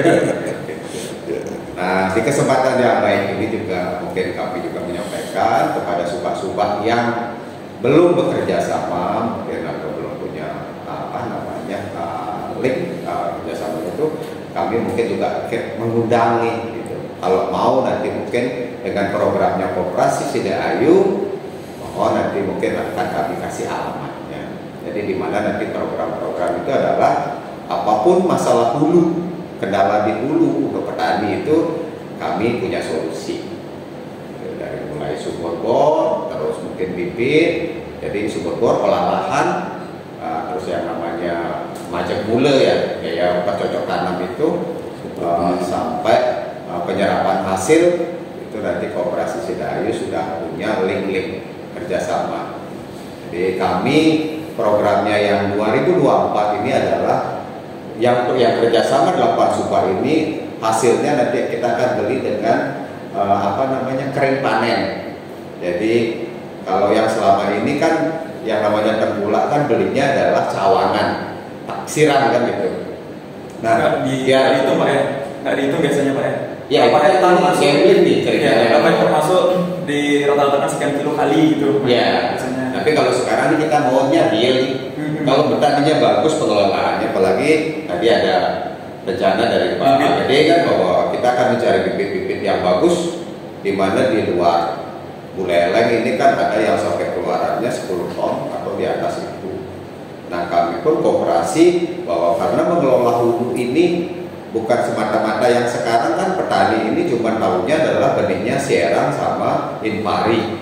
Nah, di kesempatan yang lain ini juga mungkin kami juga menyampaikan kepada subak-subak yang belum bekerja sama mungkin atau belum punya link kerjasama itu, kami mungkin juga mengundangi gitu. Kalau mau nanti mungkin dengan programnya Koperasi Sida Ayu, mohon nanti mungkin akan kami kasih alamatnya. Jadi di mana nanti program-program itu adalah apapun masalah hulu, kendala di hulu untuk petani itu kami punya solusi. Dari mulai sumur bor, terus mungkin bibit, jadi sumur bor olah lahan, terus yang namanya macam gula ya, kayak bercocok tanam itu, sampai penyerapan hasil itu nanti Koperasi Sida Ayu sudah punya link-link kerjasama. Jadi kami programnya yang 2024 ini adalah yang untuk yang kerjasama 8 subak ini hasilnya nanti kita akan beli dengan kering panen. Jadi kalau yang selama ini kan yang namanya tengkulak kan belinya adalah cawangan, taksiran kan gitu. Nah, nggak dihitung Pak ya? Nggak dihitung biasanya Pak ya? Ya, apa hektar masuk nih ceritanya. Apa yang termasuk di rata-rata sekian kilo kali gitu. Ya, tapi kalau sekarang ini kita maunya real. Kalau petaninya bagus pengelolaannya, apalagi tadi ada rencana dari Pak Gede kan bahwa kita akan mencari bibit-bibit yang bagus, di mana di luar Buleleng ini kan ada yang sampai keluarannya 10 ton atau di atas itu. Nah kami pun koperasi bahwa karena mengelola hulu ini bukan semata-mata yang sekarang kan petani ini cuma tahunya adalah benihnya Sierang sama Inpari.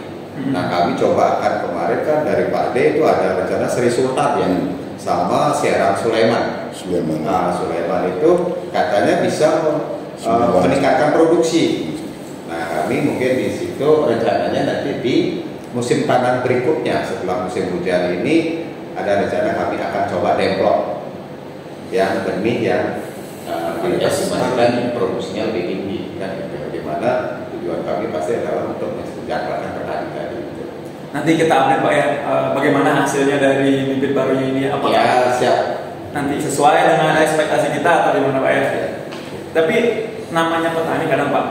Nah kami coba akan kemarin kan dari Pak D itu ada rencana Sri Sultan ya, sama Sierang Sulaiman. Nah Sulaiman itu katanya bisa meningkatkan produksi. Nah kami mungkin di situ rencananya nanti di musim tanam berikutnya setelah musim hujan ini ada rencana kami akan coba demplok yang benih yang estimasikan produksinya lebih tinggi kan, bagaimana tujuan kami pasti adalah untuk mensejahterakan petani tadi. Nanti kita update Pak ya, bagaimana hasilnya dari bibit barunya ini, apakah ya, siap. Nanti sesuai dengan ekspektasi kita atau gimana Pak ya? Tapi namanya petani kadang Pak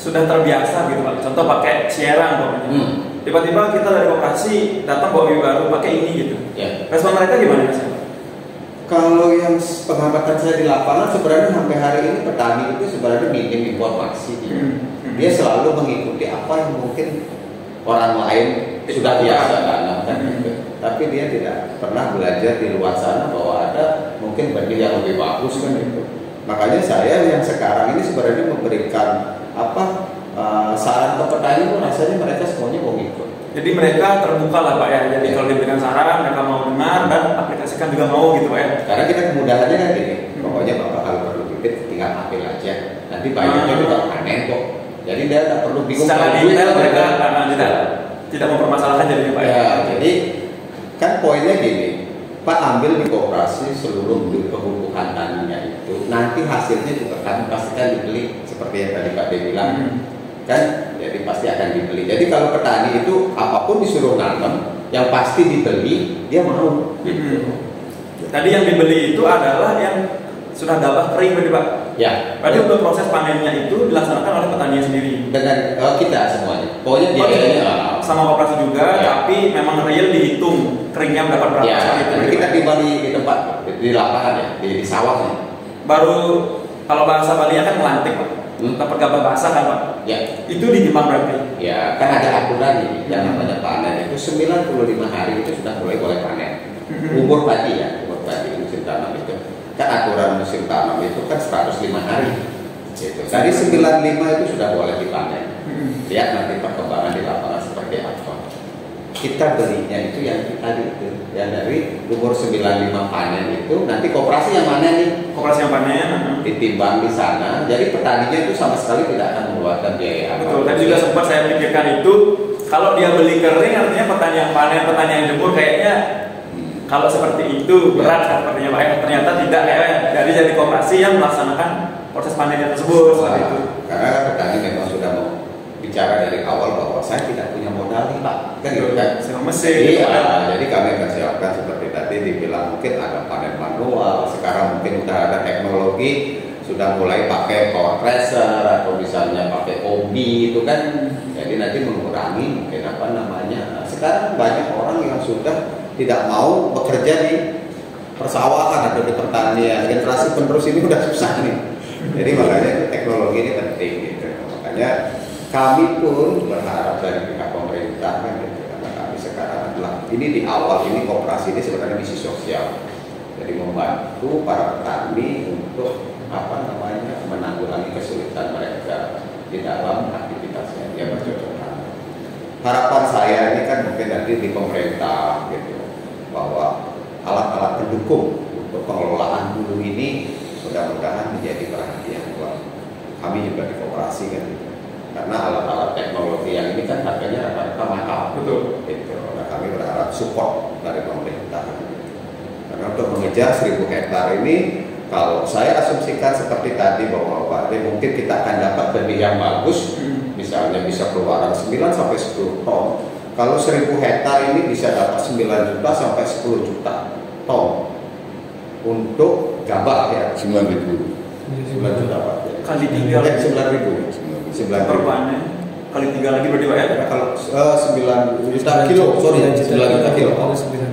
sudah terbiasa gitu Pak, contoh pakai Sierang pokoknya. Tiba-tiba kita dari koperasi datang bawa bibit baru pakai ini gitu. Respon mereka gimana Mas? Kalau yang pengamatan saya di lapangan sebenarnya sampai hari ini petani itu sebenarnya minim informasi. Dia selalu mengikuti apa yang mungkin orang lain sudah biasa tanamkan. Tapi dia tidak pernah belajar di luar sana bahwa ada mungkin benih yang lebih bagus kan itu. Makanya saya yang sekarang ini sebenarnya memberikan saran ke petani pun rasanya mereka semuanya mau ikut. Jadi mereka terbuka lah Pak ya. Jadi kalau diberikan saran mereka mau dengar dan aplikasikan juga mau gitu Pak ya. Karena kita kemudahannya kan gini, pokoknya Bapak kalau perlu bibit tinggal ambil aja. Nanti banyaknya juga panen kok. Jadi dia tidak perlu bingung. Secara detail mereka karena tidak mempermasalahkan jadinya Pak ya. Jadi kan poinnya gini, Pak ambil di koperasi seluruh kebutuhan taninya itu, nanti hasilnya juga kami pastikan dibeli seperti yang tadi Pak D bilang. Kan jadi pasti akan dibeli. Jadi kalau petani itu apapun disuruh nanam, yang pasti dibeli dia mau. Tadi yang dibeli itu adalah yang sudah gabah kering berarti Pak. Ya. Berarti untuk proses panennya itu dilaksanakan oleh petani sendiri. Dengan kita semuanya. Pokoknya dia sama koperasi juga, tapi memang real dihitung keringnya berapa berapa. Jadi kita timbang di tempat di lapangan ya, di sawahnya. Baru kalau bahasa Bali kan melantik Pak. Dapat gabah basah kan Pak? Ya. Itu ditimbang berarti? Ya, kan ada aturan nih yang namanya panen itu 95 hari itu sudah mulai boleh panen. Umur padi ya, umur padi musim tanam itu. Kan aturan musim tanam itu kan 105 hari. Gitu. Dari 95 itu sudah boleh dipanen. Lihat nanti perkembangan di lapangan seperti apa. Kita belinya itu yang tadi itu, yang dari umur 95 panen itu nanti koperasi yang panen nih. Koperasi yang panen ditimbang di sana, jadi petaninya itu sama sekali tidak akan mengeluarkan biaya apa. Betul, tadi juga sempat saya pikirkan itu, kalau dia beli kering artinya petani yang panen, petani yang jemur kayaknya kalau seperti itu berat kan sepertinya Pak. Ternyata tidak ya, dari koperasi yang melaksanakan proses panennya tersebut. Itu. Karena petani memang sudah mau bicara dari awal bahwa saya tidak punya modal nih Pak, kan gitu kan? Jadi kami akan siapkan seperti tadi dibilang mungkin ada panen manual, sekarang mungkin udah ada teknologi, sudah mulai pakai power tracer atau misalnya pakai obi itu kan, jadi nanti mengurangi mungkin sekarang banyak orang yang sudah tidak mau bekerja di persawahan atau di pertanian, generasi penerus ini udah susah nih, jadi makanya teknologi ini penting gitu, makanya kami pun berharap dari pihak pemerintah kan gitu, karena kami sekarang adalah ini di awal ini koperasi ini sebenarnya misi sosial, jadi membantu para petani untuk menanggulangi kesulitan mereka di dalam aktivitasnya dia bercocok tanam. Harapan saya ini kan mungkin nanti di pemerintah gitu bahwa alat-alat pendukung untuk pengelolaan hulu ini mudah-mudahan menjadi perhatian buat kami juga di koperasi kan gitu. Karena alat-alat teknologi yang ini kan harganya rata-rata mahal. Betul. Gitu. Nah, kami berharap support dari pemerintah. Gitu. Karena untuk mengejar 1000 hektar ini, kalau saya asumsikan seperti tadi bahwa Pak D, mungkin kita akan dapat benih yang bagus, misalnya bisa keluaran 9 sampai 10 ton. Kalau 1000 hektar ini bisa dapat 9 juta sampai 10 juta ton untuk gabah ya. 9.000. 9 juta Pak. Kali 3. 9.000. 9 per panen kali 3 lagi berarti Pak ya? Kalau 9 juta kilo, 9 juta kilo,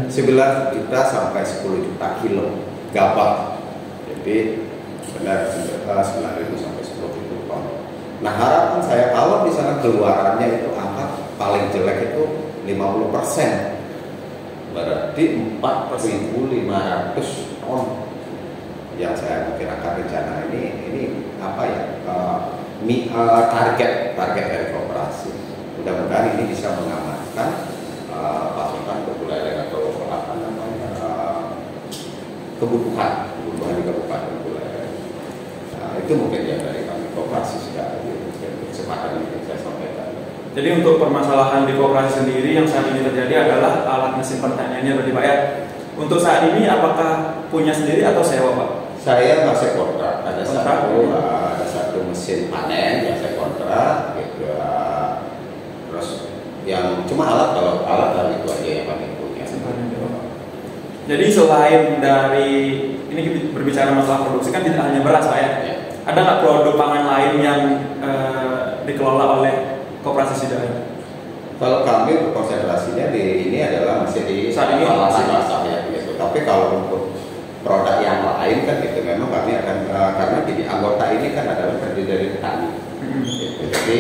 9 juta sampai 10 juta kilo gabah. Jadi benar 9.000 sampai 10.000 ton. Nah harapan saya kalau misalnya keluarannya itu angka paling jelek itu 50%, berarti 4.500 ton yang saya kirakan rencana ini apa ya, target dari koperasi. Mudah-mudahan ini bisa mengamankan pasokan kebulan atau apa namanya kebutuhan di Kabupaten Buleleng. Nah, itu mungkin ya dari kami koperasi sudah kesempatan ini saya sampaikan. Jadi untuk permasalahan di koperasi sendiri yang saat ini terjadi adalah alat mesin pertaniannya berarti Pak ya. Untuk saat ini apakah punya sendiri atau sewa Pak? Saya masih kontrak, ada satu mesin panen yang saya kontrak gitu. Terus yang cuma kalau alat itu aja yang kami punya. Jadi selain dari ini berbicara masalah produksi kan tidak hanya beras Pak ya. Ada nggak produk pangan lain yang dikelola oleh koperasi Sidayu? Kalau kami konsentrasinya di ini adalah masih di saat ini basah ya gitu. Tapi kalau untuk produk yang lain kan itu memang kami akan karena di anggota ini kan adalah terdiri dari petani. Gitu. Jadi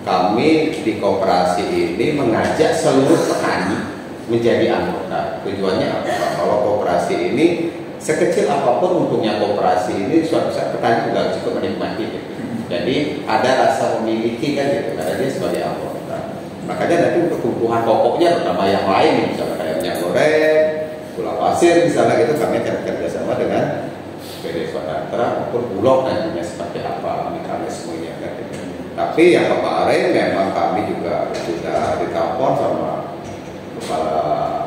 kami di koperasi ini mengajak seluruh petani menjadi anggota. Tujuannya apa? Kalau koperasi ini sekecil apapun untungnya koperasi ini, suatu saat petani juga cukup menikmati. Gitu. Jadi ada rasa memiliki kan gitu, karena dia sebagai anggota. Makanya nanti untuk kebutuhan pokoknya, terutama yang lain, misalnya kayak minyak goreng, gula pasir, misalnya gitu, kami akan kerjasama dengan PD Swadatra maupun Bulog nantinya seperti apa mekanismenya kan. Gitu. Tapi yang kemarin memang kami juga sudah ditelepon sama Kepala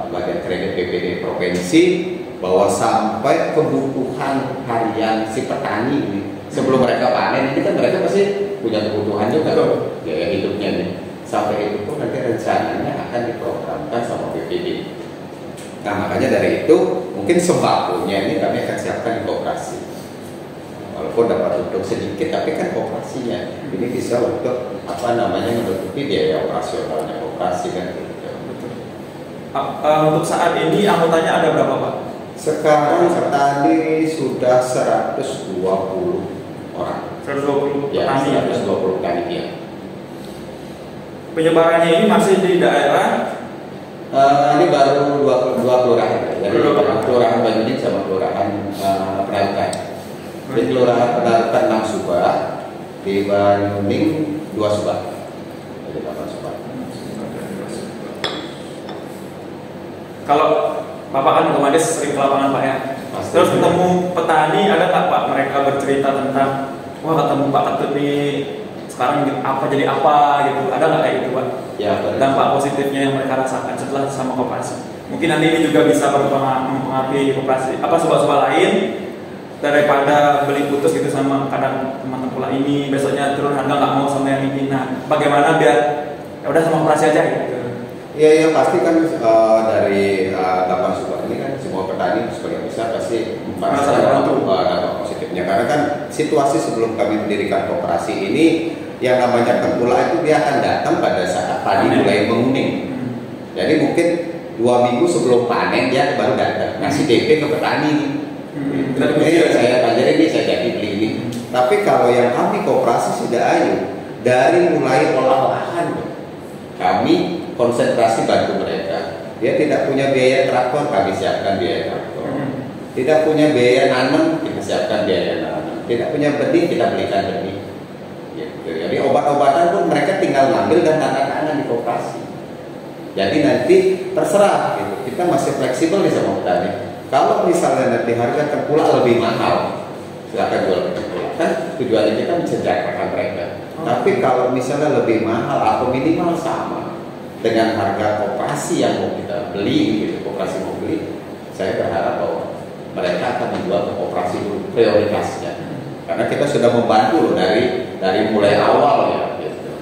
Bagian Kredit BPD Provinsi bahwa sampai kebutuhan harian si petani ini sebelum mereka panen ini kan mereka pasti punya kebutuhan juga gaya hidupnya nih. Sampai itu pun nanti rencananya akan diprogramkan sama BPD. Nah makanya dari itu mungkin sembakonya ini kami akan siapkan di koperasi. Walaupun dapat untuk sedikit tapi kan koperasinya ini bisa untuk apa namanya menutupi biaya operasionalnya koperasi kan gitu. Untuk saat ini anggotanya ada berapa Pak? Sekarang petani sudah 120 orang. 120 ya, petani. 120 petani ya. Penyebarannya ini masih di daerah? Ini baru dua kelurahan. Dari kelurahan Banyuning sama kelurahan Penarukan. Di kelurahan Penarukan 6 Subak, di Banyuning 2 Subak. Jadi 8 Subak. Kalau Bapak kan otomatis sering ke lapangan Pak ya. Pasti. Terus ketemu petani, ada nggak Pak mereka bercerita tentang wah ketemu Pak Ketut nih sekarang apa jadi apa gitu, ada nggak kayak gitu Pak? Ya, dampak positifnya yang mereka rasakan setelah sama koperasi. Mungkin nanti ini juga bisa mempengaruhi koperasi apa sobat-sobat lain daripada beli putus gitu sama kadang teman pula ini besoknya turun harga nggak mau sama yang ini. Nah bagaimana biar ya udah sama koperasi aja gitu. Iya pasti kan dari 8 Subak ini kan semua petani sebagian besar pasti merasakan dampak positifnya karena kan situasi sebelum kami mendirikan koperasi ini yang namanya tengkulak itu dia akan datang pada saat padi mulai menguning. Jadi mungkin 2 minggu sebelum panen dia baru datang ngasih DP ke petani. Saya pelajari ini saya jadi beli ini. Tapi kalau yang kami koperasi Sidayu dari mulai olah-olahan kami konsentrasi bantu mereka. Dia tidak punya biaya traktor, kami siapkan biaya traktor. Tidak punya biaya nanam, kita siapkan biaya nanam. Tidak punya benih, kita belikan benih. Gitu. Jadi obat-obatan pun mereka tinggal ngambil dan tanda tangan di koperasi. Jadi nanti terserah, gitu. Kita masih fleksibel nih sama petani. Kalau misalnya nanti harga tengkulak lebih mahal, silakan jual ke tengkulak. Kan tujuannya kita mensejahterakan mereka. Tapi kalau misalnya lebih mahal atau minimal sama dengan harga koperasi yang mau kita beli, gitu, koperasi mau beli, saya berharap bahwa mereka akan menjual ke koperasi dulu prioritasnya, karena kita sudah membantu loh dari mulai awal ya. Gitu.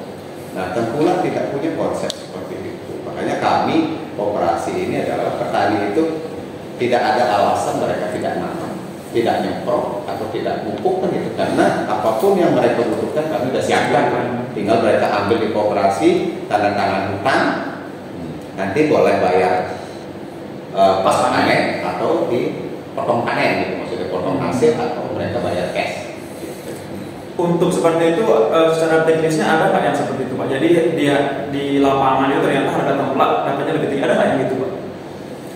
Nah, tengkulak tidak punya konsep seperti itu, makanya kami koperasi ini adalah petani itu tidak ada alasan mereka tidak nanam, tidak nyemprot atau tidak pupuk kan itu, karena apapun yang mereka butuhkan kami sudah siapkan kan. Tinggal mereka ambil di koperasi, tanda tangan hutang, nanti boleh bayar pas panen atau di potong panen gitu, maksudnya potong hasil atau mereka bayar cash gitu. untuk seperti itu secara teknisnya ada nggak yang seperti itu Pak? Jadi dia di lapangan itu ternyata harga template dapatnya lebih tinggi, ada nggak yang gitu Pak?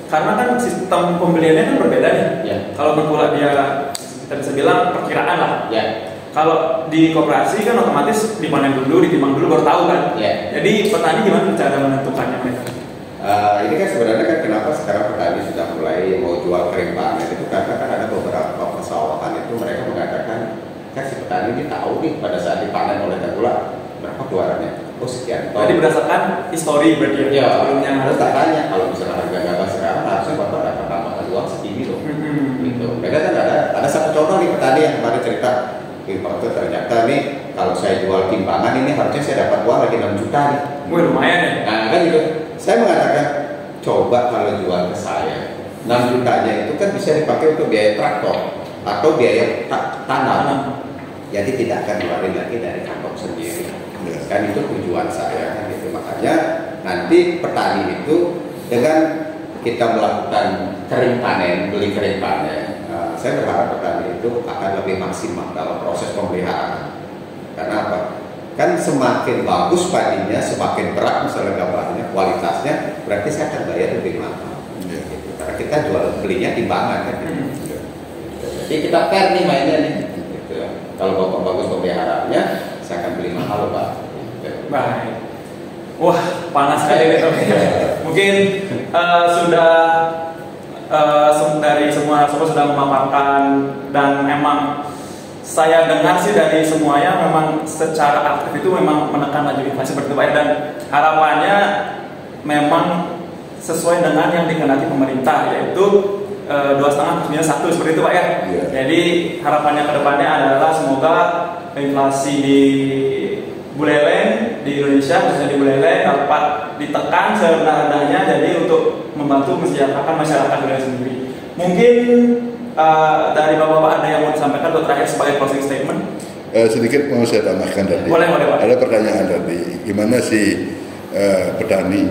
Karena kan sistem pembeliannya kan berbeda nih. Ya. Kalau template dia kita bisa bilang perkiraan lah. Ya. Kalau di koperasi kan otomatis dipanen dulu, ditimbang dulu baru tahu kan. Ya. Jadi petani gimana cara menentukannya mereka? Ini kan sebenarnya kan kenapa sekarang petani sudah mulai mau jual kering panen itu karena kan ada beberapa persawahan itu mereka mengatakan kan si petani ini tahu nih pada saat dipanen oleh tengkulak berapa keluarannya, oh sekian. Jadi berdasarkan histori berarti ya. Sebelumnya Harus tanya kalau misalnya harga gabah sekarang harusnya bapak dapat tambahan uang segini loh. Gitu. Mereka kan ada satu contoh nih petani yang kemarin cerita, itu ternyata nih kalau saya jual timbangan ini harusnya saya dapat uang lagi 6 juta nih. Wih lumayan ya. Nah kan gitu. Saya mengatakan coba kalau jual ke saya 6 jutanya itu kan bisa dipakai untuk biaya traktor atau biaya tanam. Jadi tidak akan keluarin lagi dari kantong sendiri. Kan itu tujuan saya kan gitu. Makanya nanti petani itu dengan kita melakukan kering panen, beli kering panen, saya berharap petani itu akan lebih maksimal dalam proses pemeliharaan. Karena apa? Kan semakin bagus padinya, semakin berat misalnya gabahnya, kualitasnya, berarti saya akan bayar lebih mahal. Gitu. Karena kita jual belinya timbangan kan. Gitu. Jadi kita fair nih mainnya nih. Gitu. Kalau bapak bagus pemeliharaannya, saya akan beli mahal Pak. Gitu. Baik. Wah panas sekali nih mungkin sudah dari semua sudah memaparkan dan memang saya dengar sih dari semuanya memang secara aktif itu memang menekan laju inflasi seperti itu Pak, dan harapannya memang sesuai dengan yang dikehendaki pemerintah, yaitu 2,5 plus minus 1 seperti itu Pak ya. Yeah. Jadi harapannya ke depannya adalah semoga inflasi di Buleleng di Indonesia, khususnya di Buleleng dapat ditekan serendah-rendahnya, jadi untuk membantu mensejahterakan masyarakat Buleleng sendiri. Mungkin dari bapak-bapak ada yang mau disampaikan untuk terakhir sebagai closing statement? Sedikit mau saya tambahkan tadi. Boleh Pak. Ada pertanyaan tadi, gimana sih petani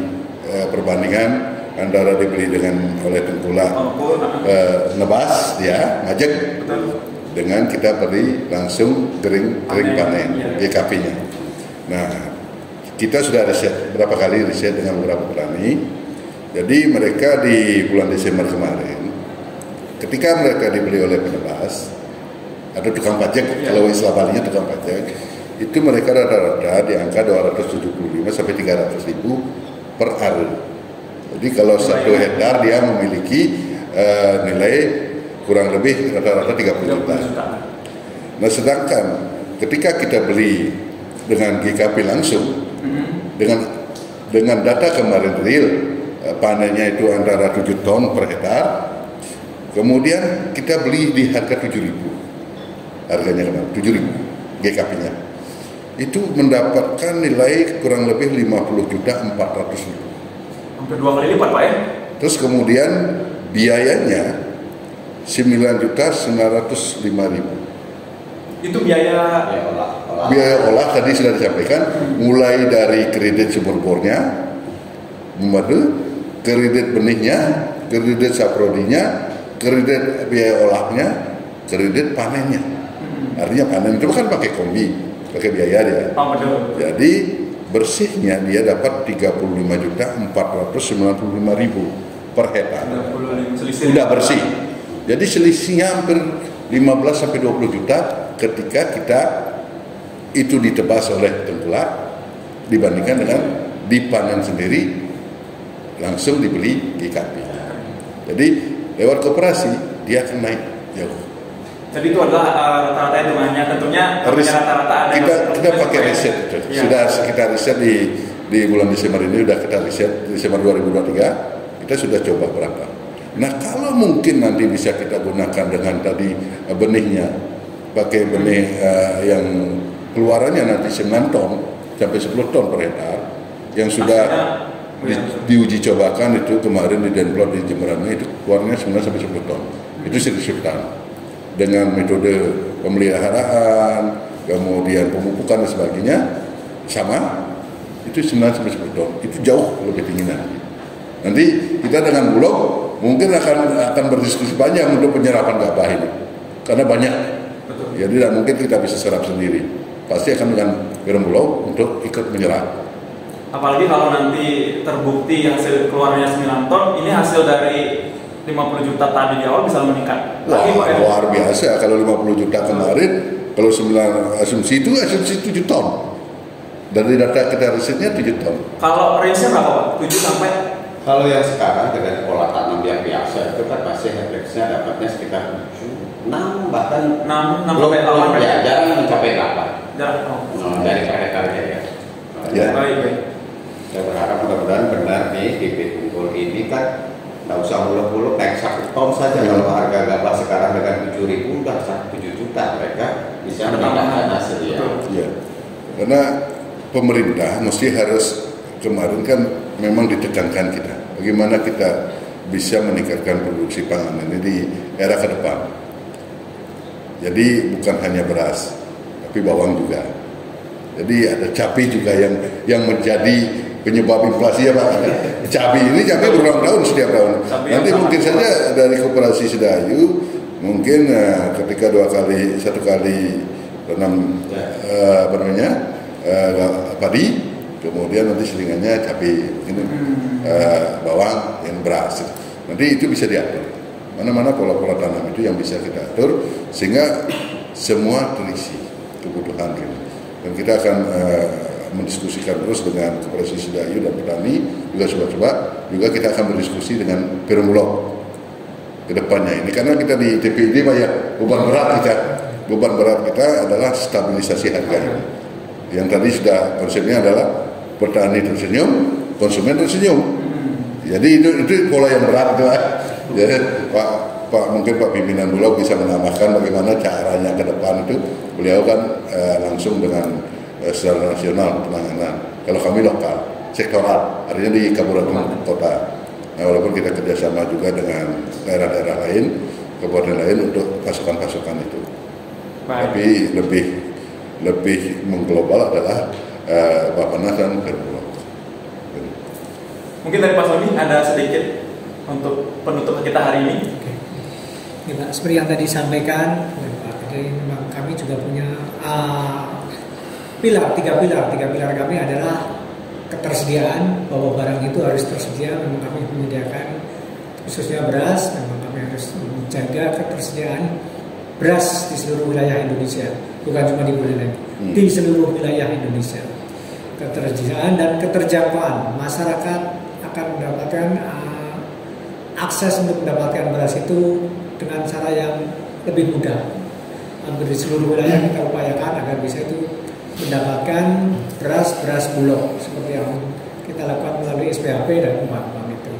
perbandingan antara dibeli oleh tengkulak nebas ya ngajak dengan kita beli langsung kering panen GKP-nya. Nah, kita sudah berapa kali riset dengan beberapa petani. Jadi mereka di bulan Desember kemarin, ketika mereka dibeli oleh penebas atau tukang pajak, kalau istilah Balinya tukang pajak, itu mereka rata-rata di angka 275 sampai 300 ribu per hari. Jadi kalau 1 hektar dia memiliki nilai kurang lebih rata-rata 30 juta. Nah sedangkan ketika kita beli dengan GKP langsung, dengan data kemarin real panennya itu antara 7 ton per hektar, kemudian kita beli di harga 7.000, harganya kemarin 7.000 GKP-nya, itu mendapatkan nilai kurang lebih 50.400.000. Hampir 2 kali lipat Pak ya. Terus kemudian biayanya 9.905.000. Itu biaya olah tadi sudah disampaikan, mulai dari kredit sumur bornya, memadu, kredit benihnya, kredit saprodinya, kredit biaya olahnya, kredit panennya. Artinya panen itu kan pakai kombi, pakai biaya dia. Betul. Jadi bersihnya dia dapat 35.495.000 per hektar. Sudah bersih. Jadi selisihnya hampir 15 sampai 20 juta ketika kita itu ditebas oleh tengkulak dibandingkan dengan dipanen sendiri langsung dibeli GKP. Jadi lewat koperasi dia akan naik jauh. Jadi itu adalah rata-rata hitungannya, tentunya rata-rata ada kita pakai riset. Sudah kita riset di bulan Desember ini, sudah kita riset Desember 2023 kita sudah coba berapa. Nah kalau mungkin nanti bisa kita gunakan dengan tadi benihnya, pakai benih yang keluarannya nanti 9 ton sampai 10 ton per hektar, yang sudah diuji cobakan itu kemarin di Denplot di Jemberannya itu keluarnya 9 sampai 10 ton. Itu signifikan dengan metode pemeliharaan, kemudian pemupukan dan sebagainya sama, itu 9 sampai 10 ton. Itu jauh lebih tinggi nanti. Nanti kita dengan Bulog mungkin akan berdiskusi panjang untuk penyerapan gabah ini, karena banyak Jadi tidak mungkin kita bisa serap sendiri. Pasti akan dengan Perumbulok untuk ikut menyerap. Apalagi kalau nanti terbukti hasil keluarnya 9 ton, ini hasil dari 50 juta tadi di awal bisa meningkat. Wah, Lagi, Pak, ya? luar biasa. Kalau 50 juta kemarin, kalau 9 asumsi 7 ton. Dari data kita risetnya 7 ton. Kalau range-nya berapa, Pak? 7 sampai? Kalau yang sekarang dengan pola tanam yang biasa itu kan pasti average-nya dapatnya sekitar 6 bahkan 6 belum sampai 8 ya, jarang mencapai 8 jarak. dari per hektare ya. Ya. Baik. Saya berharap mudah-mudahan benar nih bibit unggul ini kan nggak usah muluk-muluk naik 1 ton saja. Kalau harga gabah sekarang dengan 7.000 udah 7 juta mereka bisa meningkatkan hasilnya. Ya. Karena pemerintah mesti harus, kemarin kan memang ditekankan kita bagaimana kita bisa meningkatkan produksi pangan ini di era ke depan. Jadi bukan hanya beras, tapi bawang juga. Jadi ada cabai juga yang menjadi penyebab inflasi ya Pak. Cabai berulang tahun setiap tahun. Nanti mungkin saja dari Koperasi Sedayu mungkin ketika 1 kali tanam padi, kemudian nanti selingannya cabai, mungkin bawang yang beras. Nanti itu bisa diatur. Mana-mana pola-pola tanam itu yang bisa kita atur sehingga semua terisi kebutuhan kita. Dan kita akan mendiskusikan terus dengan Koperasi Sedayu dan petani juga coba-coba juga kita akan berdiskusi dengan Perumbulok ke depannya ini, karena kita di TPD banyak beban berat kita adalah stabilisasi harga ini. Yang tadi sudah konsepnya adalah petani tersenyum, konsumen tersenyum. Jadi itu pola yang berat itu. Jadi Pak mungkin Pak pimpinan Bulog bisa menambahkan bagaimana caranya ke depan itu. Beliau kan langsung dengan secara nasional penanganan. Kalau kami lokal, sektoral, artinya di kabupaten kota. Nah, walaupun kita kerjasama juga dengan daerah-daerah lain, kabupaten lain untuk pasukan-pasukan itu. Baik. Tapi lebih mengglobal adalah Bappenas dan Perumbulok. Mungkin dari Pak Sony ada sedikit untuk penutup kita hari ini. Oke. Ya, Pak, seperti yang tadi disampaikan, Pak, jadi memang kami juga punya tiga pilar kami adalah ketersediaan, bahwa barang itu harus tersedia. Memang kami menyediakan khususnya beras, memang kami harus menjaga ketersediaan beras di seluruh wilayah Indonesia, bukan cuma di Buleleng, di seluruh wilayah Indonesia. Ketersediaan dan keterjangkauan masyarakat akan mendapatkan akses untuk mendapatkan beras itu dengan cara yang lebih mudah. Hampir di seluruh wilayah kita upayakan agar bisa itu mendapatkan beras Bulog seperti yang kita lakukan melalui SPAP dan UMAM itu.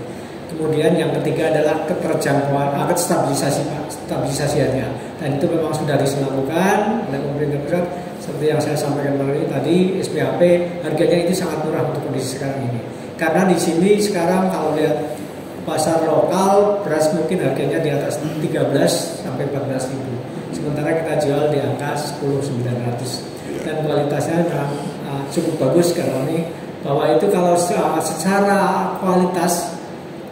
Kemudian yang ketiga adalah keterjangkauan, stabilisasinya, dan itu memang sudah dilakukan oleh pemerintah pusat. Seperti yang saya sampaikan tadi, SPAP harganya itu sangat murah untuk kondisi sekarang ini. Karena di sini sekarang kalau lihat pasar lokal beras mungkin harganya di atas 13 sampai 14 ribu. Sementara kita jual di angka 10.900. Dan kualitasnya memang cukup bagus karena ini bahwa itu kalau secara kualitas,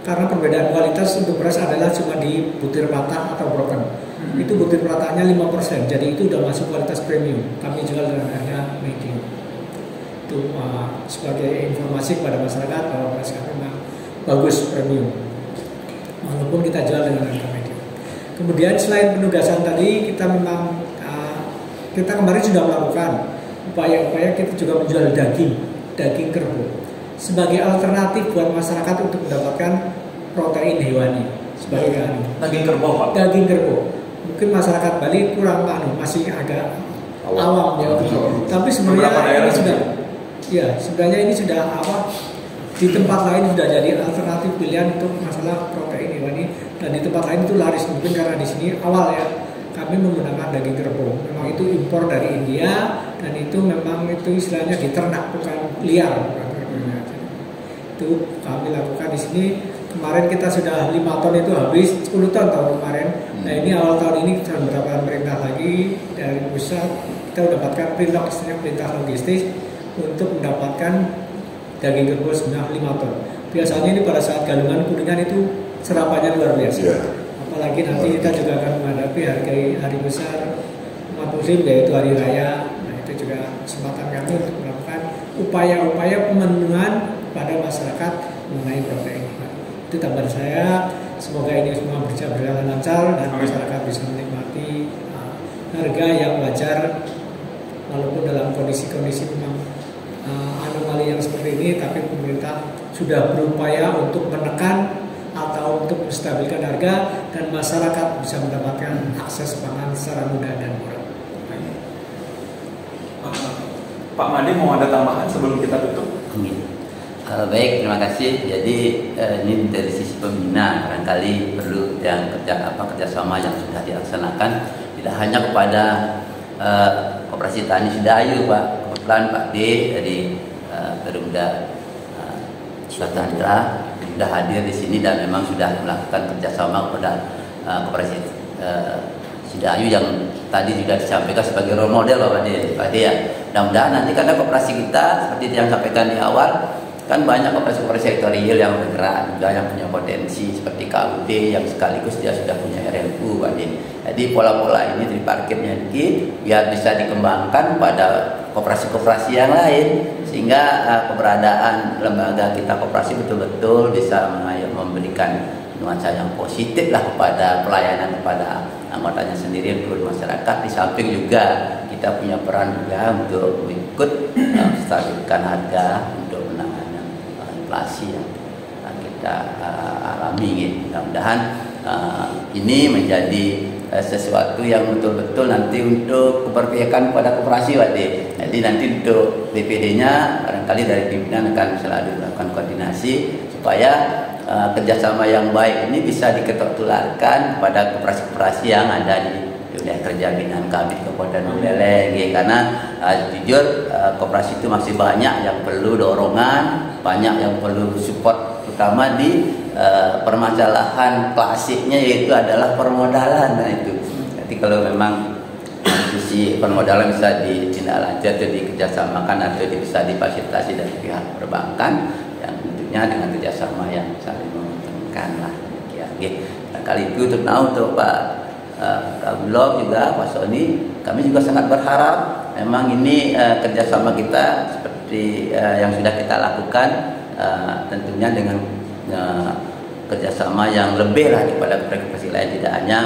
karena perbedaan kualitas untuk beras adalah cuma di butir patah atau broken. Itu butir patahnya 5%, jadi itu udah masuk kualitas premium. Kami jual dengan harga medium. Itu sebagai informasi kepada masyarakat bahwa beras kami memang bagus premium, walaupun kita jual dengan harga medium. Kemudian selain penugasan tadi, kita memang kita kemarin sudah melakukan upaya-upaya, kita juga menjual daging kerbau sebagai alternatif buat masyarakat untuk mendapatkan protein hewani sebagai daging kerbau, Pak. Daging kerbau. Mungkin masyarakat Bali kurang masih agak awam ya. Tapi sebenarnya ini sudah di tempat lain sudah jadi alternatif pilihan untuk masalah protein hewani, dan di tempat lain itu laris. Mungkin karena di sini awal ya kami menggunakan daging kerbau. Memang itu impor dari India, dan itu memang itu istilahnya diternak, bukan liar, itu kami lakukan di sini. Kemarin kita sudah 5 ton itu habis, 10 ton tahun kemarin. Nah ini awal tahun ini kita mendapatkan perintah lagi dari pusat, kita mendapatkan perintah logistik untuk mendapatkan daging kerbau sebanyak 5 ton. Biasanya ini pada saat galungan kuningan itu serapannya luar biasa. Apalagi nanti kita juga akan menghadapi hari besar umat muslim, yaitu hari raya. Nah, itu juga kesempatan kami untuk melakukan upaya-upaya pemenuhan pada masyarakat mengenai protein. Itu tambahan saya. Semoga ini semua berjalan lancar dan masyarakat bisa menikmati harga yang wajar walaupun dalam kondisi-kondisi memang anomali yang seperti ini, tapi pemerintah sudah berupaya untuk menekan atau untuk menstabilkan harga dan masyarakat bisa mendapatkan akses pangan secara mudah dan murah. Pak Made mau ada tambahan sebelum kita tutup? Baik, terima kasih. Jadi ini dari sisi pembina barangkali perlu yang kerjasama yang sudah dilaksanakan tidak hanya kepada Koperasi Tani Sidayu, Pak. Kebetulan Pak D dari Perumda Swadandra sudah hadir di sini dan memang sudah melakukan kerjasama kepada Koperasi Sidayu yang tadi juga disampaikan sebagai role model Pak D ya. Mudah-mudahan nanti karena koperasi kita seperti yang disampaikan di awal, kan banyak koperasi-koperasi sektorial yang bergerak juga yang punya potensi seperti KUD yang sekaligus dia sudah punya RMU Pak D. Jadi pola-pola ini diparkirnya dikit biar bisa dikembangkan pada koperasi-koperasi yang lain sehingga keberadaan lembaga kita koperasi betul-betul bisa memberikan nuansa yang positif lah kepada pelayanan kepada anggotanya sendiri untuk masyarakat. Di samping juga kita punya peran juga untuk ikut stabilkan harga untuk menangani inflasi yang kita alami. Mudah-mudahan ini menjadi sesuatu yang betul-betul nanti untuk keberpihakan pada koperasi Pak D. Jadi nanti untuk BPD-nya barangkali dari pimpinan akan selalu melakukan koordinasi supaya kerjasama yang baik ini bisa diketok-tularkan pada koperasi-koperasi yang ada di wilayah kerja binaan kami di Kabupaten Buleleng. Karena jujur koperasi itu masih banyak yang perlu dorongan, banyak yang perlu support, terutama di permasalahan klasiknya yaitu adalah permodalan. Nah itu. Jadi kalau memang sisi permodalan bisa ditindaklanjuti atau dikerjasamakan atau bisa difasilitasi dari pihak perbankan yang tentunya dengan kerjasama yang saling menguntungkan lah. Kali itu terutama untuk Pak Bulog juga Pak Sony, kami juga sangat berharap memang ini kerjasama kita seperti yang sudah kita lakukan tentunya dengan kerjasama yang lebih lah daripada koperasi lain, tidak hanya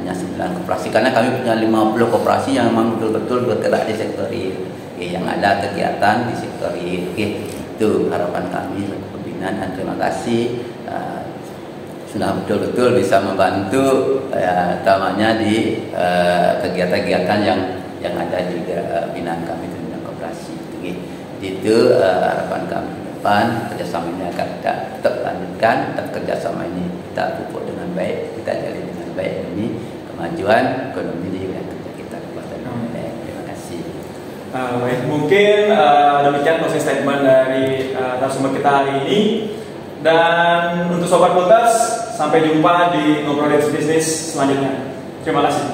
9 koperasi karena kami punya 50 koperasi yang memang betul-betul bergerak di sektor yang ada kegiatan di sektor itu harapan kami sebagai pembinaan dan terima kasih sudah betul-betul bisa membantu utamanya di kegiatan-kegiatan yang ada di binaan kami tentang koperasi itu harapan kami ke depan. Kerjasama ini akan kita tetap lanjutkan, tetap kerjasama ini kita pupuk dengan baik, kita jalin dengan baik demi kemajuan ekonomi di wilayah kerja kita. Terima kasih. Baik, mungkin demikian closing statement dari narasumber kita hari ini. Dan untuk Sobat Kultas, sampai jumpa di Ngobrolin Bisnis selanjutnya. Terima kasih.